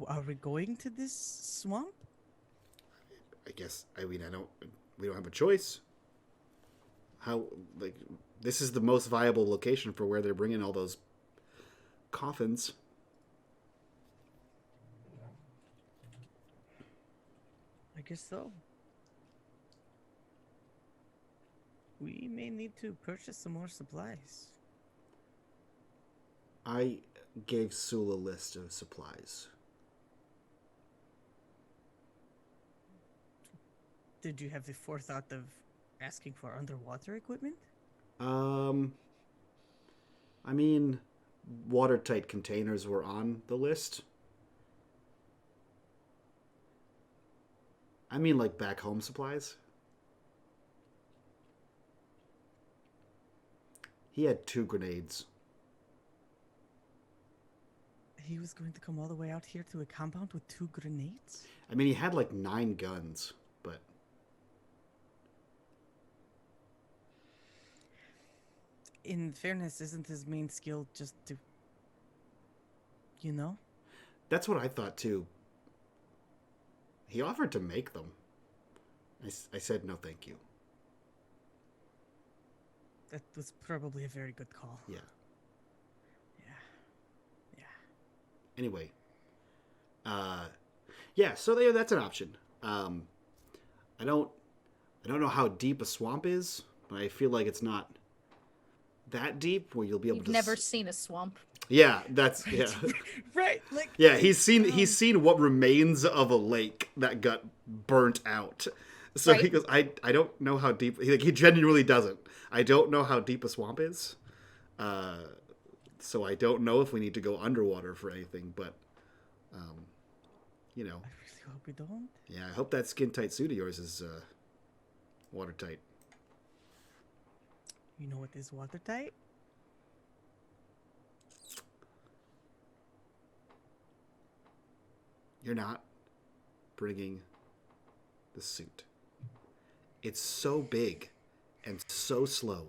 are we going to this swamp? I guess. We don't have a choice. This is the most viable location for where they're bringing all those coffins. I guess so. We may need to purchase some more supplies. I gave Sul a list of supplies. Did you have the forethought of asking for underwater equipment? I mean, watertight containers were on the list. I mean, like back home supplies. He had 2 grenades. He was going to come all the way out here to a compound with 2 grenades? I mean, he had like 9 guns, but... In fairness, isn't his main skill just to... You know? That's what I thought too. He offered to make them. I said no thank you. That was probably a very good call. Yeah. Yeah. Anyway. Yeah, so that's an option. I don't know how deep a swamp is, but I feel like it's not that deep where you'll be able You've to never seen a swamp. Yeah. Right, like... Yeah, he's seen what remains of a lake that got burnt out. So Right. he goes, I don't know how deep. He genuinely doesn't. I don't know how deep a swamp is. So I don't know if we need to go underwater for anything. But, you know. I really hope we don't. Yeah, I hope that skin tight suit of yours is watertight. You know what is watertight? You're not bringing the suit. It's so big and so slow.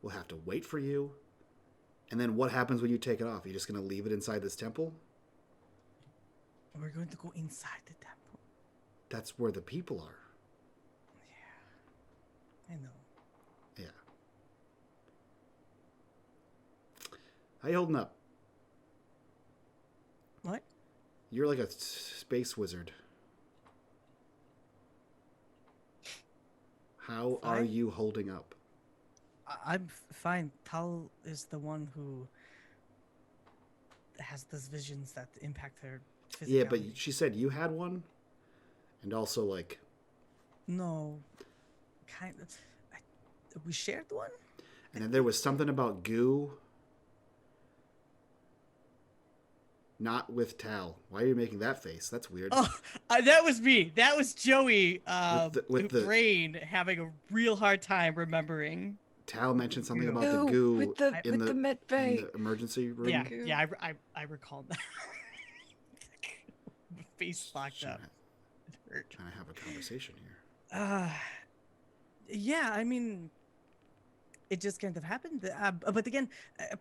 We'll have to wait for you. And then what happens when you take it off? Are you just going to leave it inside this temple? We're going to go inside the temple. That's where the people are. I know. Yeah. How you holding up? What? You're like a space wizard. How are Fine. you holding up? I'm fine. Tal is the one who has those visions that impact her physicality. Yeah, but she said you had one? And also, like... No. Kind of. We shared one? And then there was something about goo. Not with Tal. Why are you making that face? That's weird. Oh, that was me. That was Joey. With the- brain having a real hard time remembering. Tal mentioned something about Ooh, the goo with the in the med in bay. the emergency room. Yeah, Goo. yeah, I recalled that. Face locked Trying up. It hurt. to have a conversation here. Yeah, I mean, it just kind of happened. But again,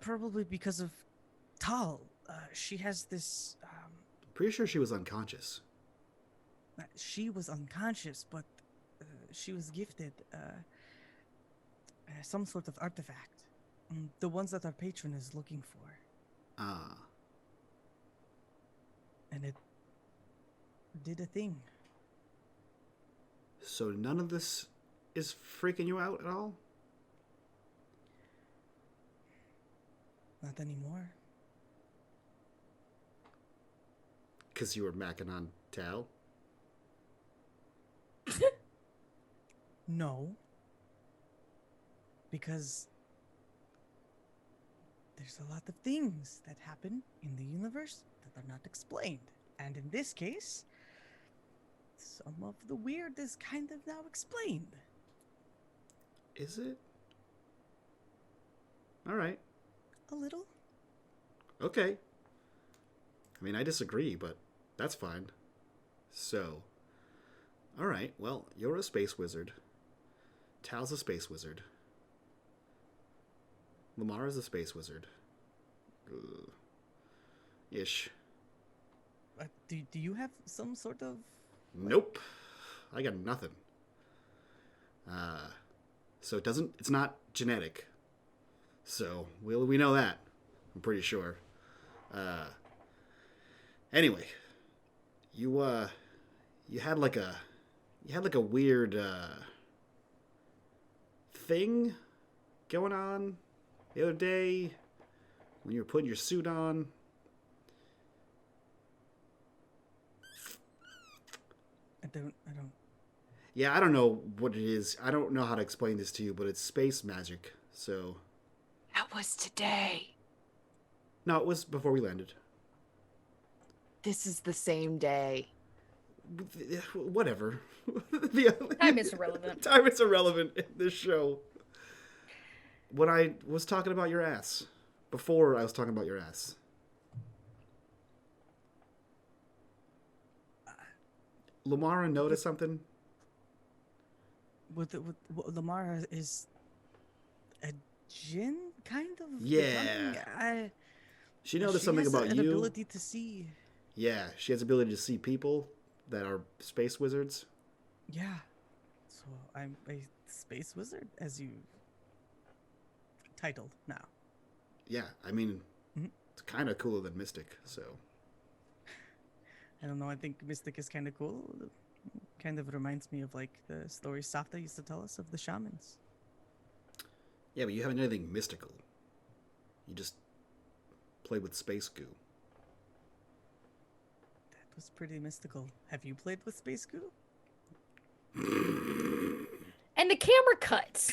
probably because of Tal. She has this. Pretty sure she was unconscious. She was unconscious, but she was gifted some sort of artifact. The ones that our patron is looking for. Ah. And it did a thing. So none of this is freaking you out at all? Not anymore. Because you were macking on Tao? No. Because there's a lot of things that happen in the universe that are not explained. And in this case, some of the weird is kind of now explained. Is it? All right. A little. Okay. I mean, I disagree, but that's fine. So, all right. Well, you're a space wizard. Tal's a space wizard. Lamara's a space wizard. Ish. Do you have some sort of... Nope. I got nothing. So it's not genetic. So we know that. I'm pretty sure. Anyway, you had like a weird thing going on the other day when you were putting your suit on. I don't... Yeah, I don't know what it is. I don't know how to explain this to you, but it's space magic. So That was today. no, it was before we landed. This is the same day. Whatever. Time is irrelevant. Time is irrelevant in this show. When I was talking about your ass, before I was talking about your ass. Lamara noticed something? With Lamar is a djinn, kind of? Yeah. She noticed something has about an you. ability to see. Yeah, she has the ability to see people that are space wizards. Yeah. So I'm a space wizard, as you titled now. Yeah, I mean, Mhm. it's kind of cooler than Mystic, so. I don't know, I think Mystic is kind of cool. Kind of reminds me of like the story Safta used to tell us of the shamans. Yeah, but you haven't done anything mystical. You just play with space goo. That was pretty mystical. Have you played with space goo? And the camera cuts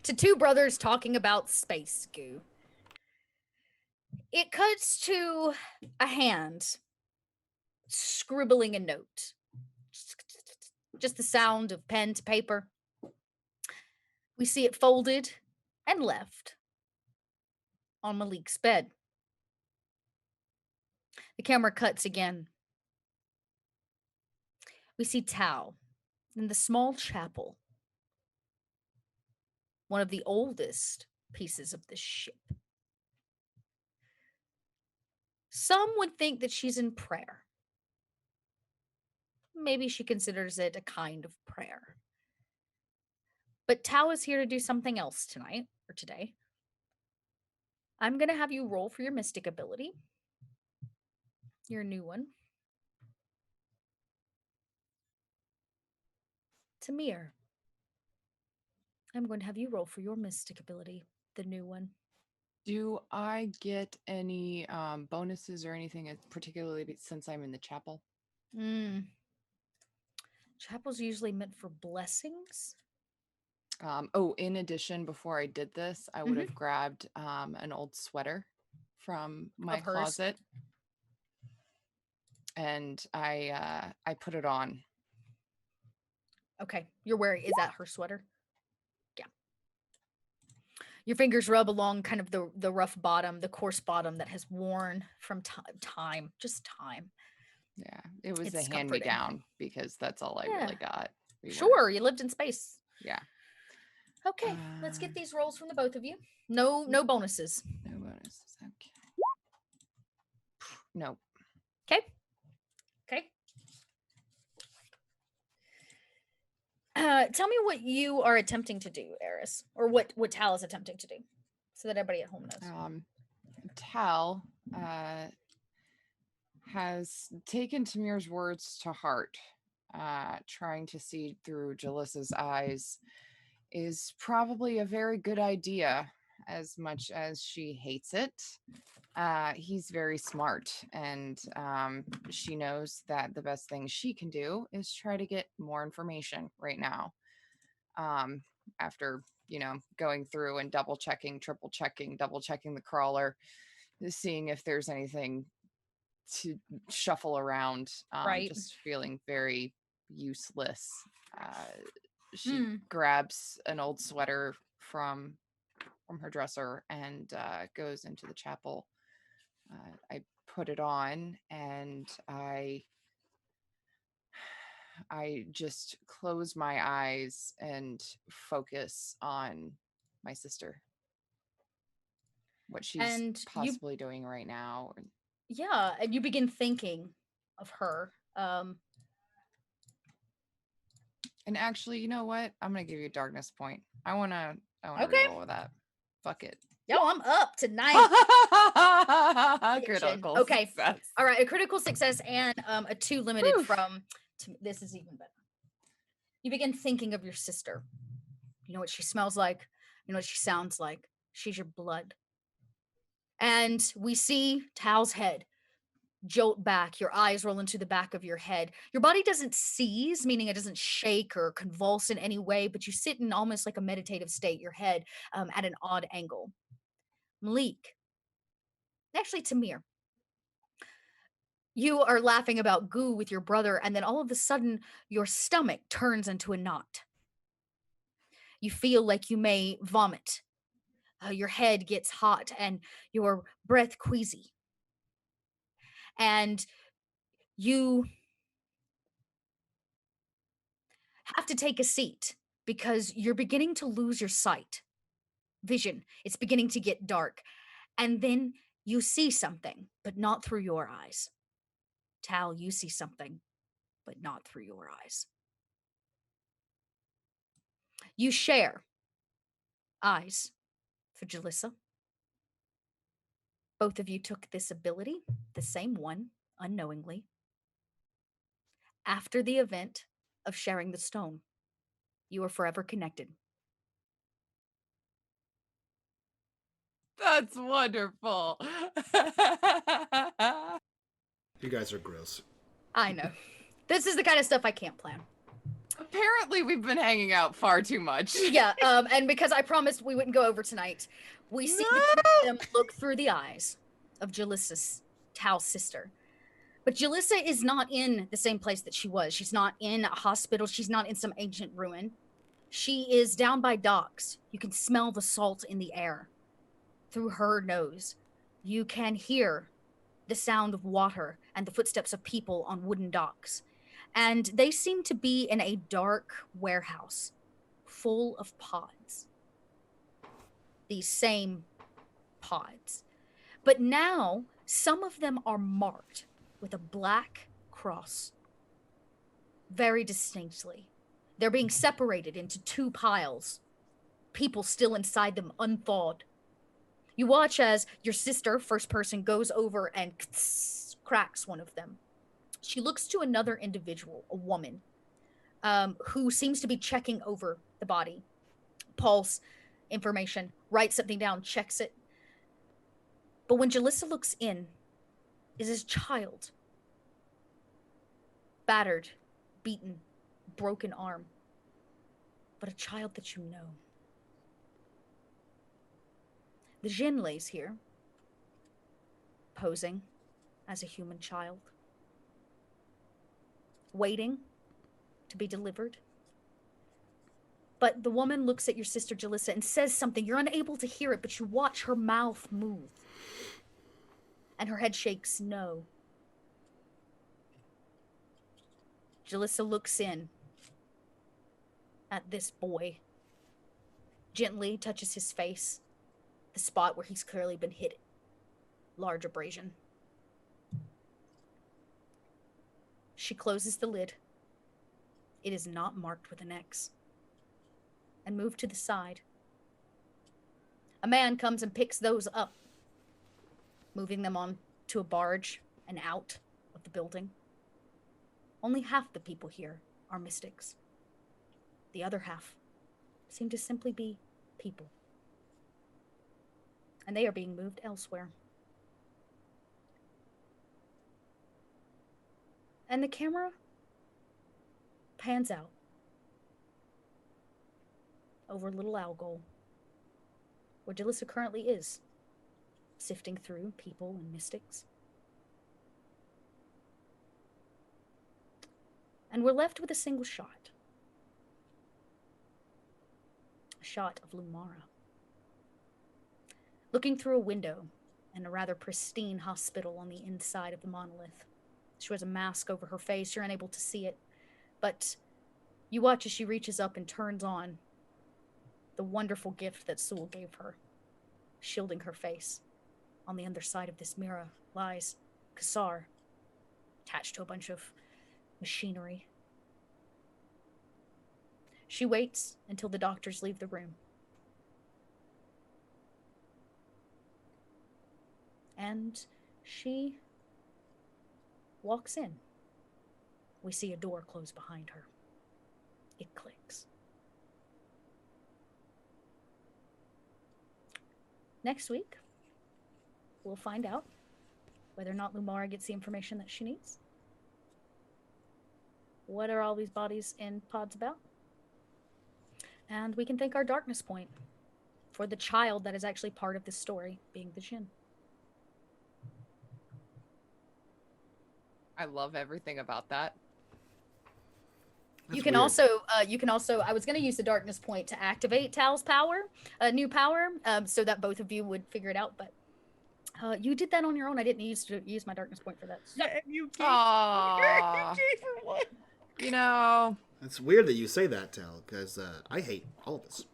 to two brothers talking about space goo. It cuts to a hand scribbling a note. Just the sound of pen to paper. We see it folded and left on Malik's bed. The camera cuts again. We see Tao in the small chapel, one of the oldest pieces of this ship. Some would think that she's in prayer. Maybe she considers it a kind of prayer. But Tao is here to do something else tonight, or today. I'm going to have you roll for your mystic ability. Your new one. Tamir, I'm going to have you roll for your mystic ability, the new one. Do I get any bonuses or anything, particularly since I'm in the chapel? Chapel's usually meant for blessings. In addition, before I did this, I would have grabbed an old sweater from my Of hers? closet, and I put it on. Okay, you're wearing, is that her sweater? Yeah. Your fingers rub along kind of the rough bottom, the coarse bottom that has worn from time, just time. Yeah, it was It's a hand-me-down because that's all I really got. Sure, you lived in space. Yeah. Okay, let's get these rolls from the both of you. No bonuses. No bonuses. Okay. No. Okay. Tell me what you are attempting to do, Eris, or what Tal is attempting to do, so that everybody at home knows. Tal has taken Tamir's words to heart. Trying to see through Jalissa's eyes is probably a very good idea, as much as she hates it. He's very smart, and she knows that the best thing she can do is try to get more information right now. After, going through and double checking, triple checking, double checking the crawler, seeing if there's anything to shuffle around, Right. just feeling very useless. She grabs an old sweater from her dresser and goes into the chapel. I put it on, and I just close my eyes and focus on my sister. What she's And possibly doing right now. Yeah, and you begin thinking of her. And actually, you know what? I'm gonna give you a darkness point. I wanna Okay. reroll with that. Fuck it. Yo, I'm up tonight. Critical Okay. success. All right, a critical success and a 2 limited from. This is even better. You begin thinking of your sister. You know what she smells like. You know what she sounds like. She's your blood. And we see Tal's head jolt back. Your eyes roll into the back of your head. Your body doesn't seize, meaning it doesn't shake or convulse in any way, but you sit in almost like a meditative state, your head at an odd angle. Malik. Actually, Tamir. You are laughing about goo with your brother, and then all of a sudden, your stomach turns into a knot. You feel like you may vomit. Your head gets hot, and your breath queasy. And you have to take a seat because you're beginning to lose your sight. Vision. It's beginning to get dark. And then you see something, but not through your eyes. Tal, you see something, but not through your eyes. You share eyes for Jalissa. Both of you took this ability, the same one, unknowingly, after the event of sharing the stone. You are forever connected. That's wonderful. You guys are gross. I know. This is the kind of stuff I can't plan. Apparently, we've been hanging out far too much. Yeah, and because I promised we wouldn't go over tonight, we see the two of them look through the eyes of Jalissa's Tal's sister. But Jalissa is not in the same place that she was. She's not in a hospital. She's not in some ancient ruin. She is down by docks. You can smell the salt in the air. Through her nose, you can hear the sound of water and the footsteps of people on wooden docks. And they seem to be in a dark warehouse full of pods. These same pods. But now, some of them are marked with a black cross. Very distinctly. They're being separated into 2 piles. People still inside them, unthawed. You watch as your sister, first person, goes over and cracks one of them. She looks to another individual, a woman, who seems to be checking over the body. Pulse, information, writes something down, checks it. But when Jalissa looks in, is his child. Battered, beaten, broken arm. But a child that you know. The Xene lays here, posing as a human child. Waiting to be delivered. But the woman looks at your sister Jalissa and says something. You're unable to hear it, but you watch her mouth move. And her head shakes no. Jalissa looks in at this boy. Gently touches his face. The spot where he's clearly been hit. Large abrasion. She closes the lid. It is not marked with an X. And move to the side. A man comes and picks those up, moving them on to a barge and out of the building. Only half the people here are mystics. The other half seem to simply be people. And they are being moved elsewhere. And the camera pans out over Little Algol, where Jalissa currently is, sifting through people and mystics. And we're left with a single shot. A shot of Lumara, looking through a window in a rather pristine hospital on the inside of the monolith. She wears a mask over her face. You're unable to see it, but you watch as she reaches up and turns on the wonderful gift that Sewell gave her, shielding her face. On the underside of this mirror lies Kassar, attached to a bunch of machinery. She waits until the doctors leave the room. And she walks in. We see a door close behind her. It clicks. Next week, we'll find out whether or not Lumara gets the information that she needs. What are all these bodies in pods about? And we can thank our darkness point for the child that is actually part of this story, being the Xene. I love everything about that. You can also, I was going to use the darkness point to activate Tal's power, new power, so that both of you would figure it out, but you did that on your own. I didn't use my darkness point for that. So. Yeah, and you gave, Aww. you gave her one. You know, It's weird that you say that, Tal, because I hate all of this.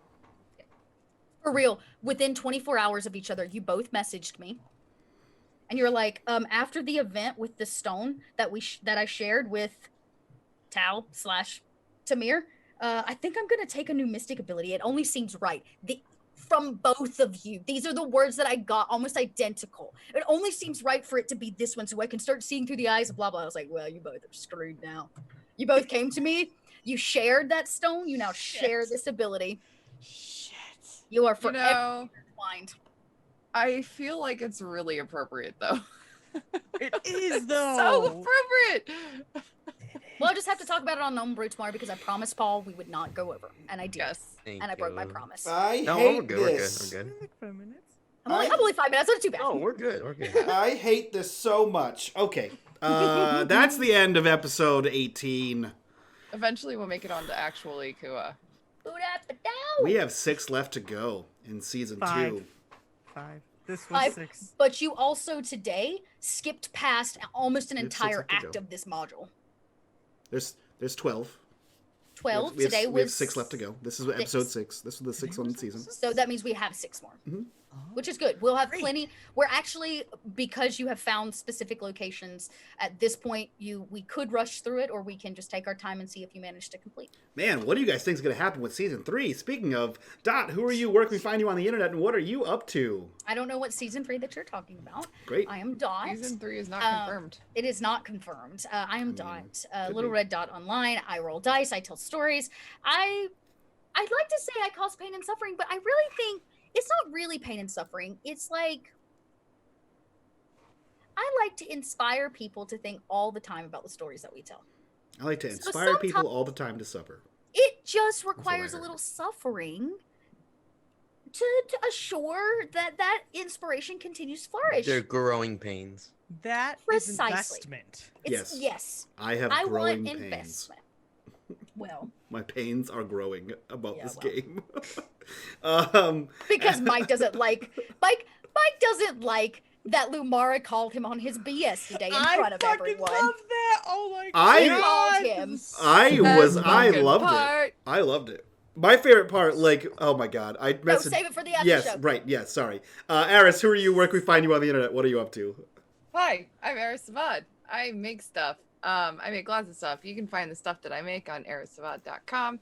For real, within 24 hours of each other, you both messaged me. And you're like, after the event with the stone that that I shared with Tal / Tamir, I think I'm gonna take a new mystic ability. It only seems right. From both of you. These are the words that I got, almost identical. It only seems right for it to be this one so I can start seeing through the eyes of blah blah. I was like, well, you both are screwed now. You both came to me, you shared that stone, you now share this ability. shit. You are You forever know, intertwined. I feel like it's really appropriate though. It is though. So appropriate. Well, I'll just have to talk about it on Gnome Brew tomorrow because I promised Paul we would not go over. And I did. Yes. And I broke my promise. I No, hate we're good. this. We're good. Like 5 minutes. I'm only 5 minutes, that's not too bad. Oh, we're good. We're good. I hate this so much. Okay. That's the end of episode 18. Eventually we'll make it on to actual Ikua. We have 6 left to go in season 2. 5. This was 5. 6. But you also today skipped past almost an We have 6 entire left to act go. of this module. There's 12. 12 We have, today we have was 6 left to go. This is episode 6. This was the 6th one in the season. So that means we have 6 more. Mhm. Which is good. We'll have Great. plenty. We're actually, because you have found specific locations, at this point, we could rush through it, or we can just take our time and see if you manage to complete. Man, what do you guys think is going to happen with season 3? Speaking of, Dot, who are you? Where can we find you on the internet, and what are you up to? I don't know what season 3 that you're talking about. Great. I am Dot. Season 3 is not confirmed. It is not confirmed. I am Dot. could Little be. Red Dot online. I roll dice. I tell stories. I'd like to say I cause pain and suffering, but I really think it's not really pain and suffering. It's like I like to inspire people to think all the time about the stories that we tell. I like to So inspire people sometimes- all the time to supper. It just what I requires a heard. little suffering to assure that inspiration continues to flourish. They're growing pains. That Precisely. is investment. It's, yes. I have I growing want pains. investment. Well, My pains are growing about Yeah, this well. game. because Mike doesn't like Mike doesn't like that Lumara called him on his BS today in front of fucking everyone. love that. Oh my I- god. called him. I fucking loved part. it. I loved it. My favorite part, like, oh my god, I No, messaged. save it for the after Yes, show. right. Yes, sorry. Aris, who are you? Where can we find you on the internet? What are you up to? Hi, I'm Eris Savad. I make stuff. I make lots of stuff. You can find the stuff that I make on erisavad.com.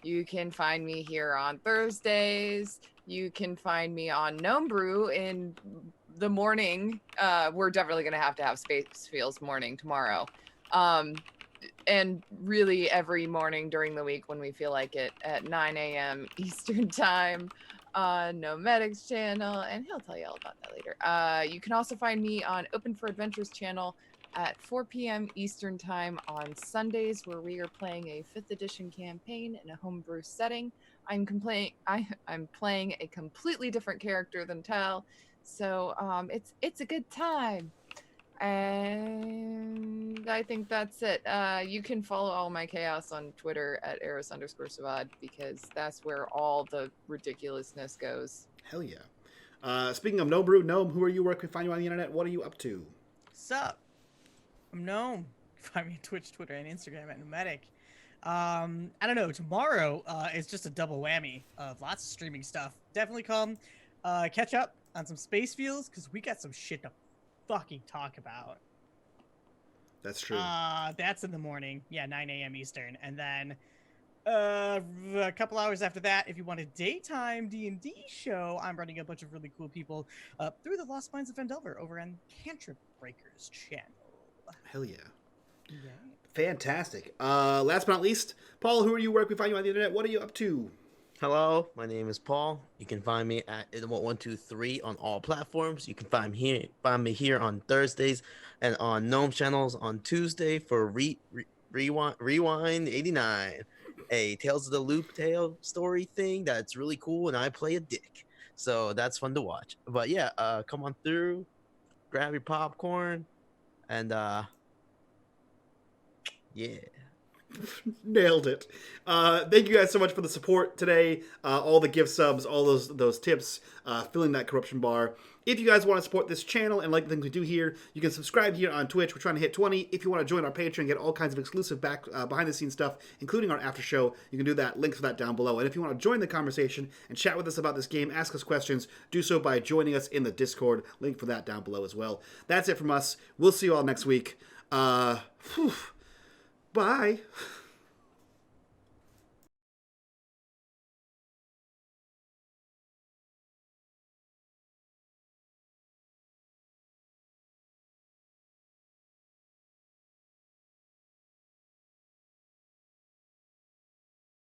You can find me here on Thursdays. You can find me on Gnome Brew in the morning. We're definitely going to have Space Feels morning tomorrow. And really every morning during the week when we feel like it at 9 a.m. Eastern time on NoMadeGaming's channel, and he'll tell you all about that later. You can also find me on Open for Adventures channel at 4 p.m. Eastern time on Sundays, where we are playing a 5th edition campaign in a homebrew setting. I'm playing a completely different character than Tal, so it's a good time. And I think that's it. You can follow all my chaos on Twitter at Eris_Savad, because that's where all the ridiculousness goes. Hell yeah. Speaking of Gnome Brew, Gnome, who are you? Where can we find you on the internet? What are you up to? Sup? I'm Gnome. Find me on Twitch, Twitter, and Instagram at nomadic. I don't know. Tomorrow is just a double whammy of lots of streaming stuff. Definitely come catch up on some Space Fields, because we got some shit to fucking talk about. That's true. That's in the morning. Yeah, 9 a.m. Eastern. And then a couple hours after that, if you want a daytime D&D show, I'm running a bunch of really cool people through the Lost Mines of Vendelver over on Cantrip Breakers channel. Hell yeah. Yeah. Fantastic. Last but not least, Paul, who are you? Where can we find you on the internet? What are you up to? Hello, my name is Paul. You can find me at 123 on all platforms. You can find me here on Thursdays and on Gnome channels on Tuesday for Rewind 89, a Tales of the Loop tale story thing that's really cool, and I play a dick, so that's fun to watch. But yeah, come on through, grab your popcorn, and yeah. Nailed it. Thank you guys so much for the support today. All the gift subs, all those tips, filling that corruption bar. If you guys want to support this channel and like the things we do here, you can subscribe here on Twitch. We're trying to hit 20. If you want to join our Patreon and get all kinds of exclusive behind the scenes stuff, including our after show, you can do that. Links for that down below. And if you want to join the conversation and chat with us about this game, ask us questions, do so by joining us in the Discord. Link for that down below as well. That's it from us. We'll see you all next week. Bye.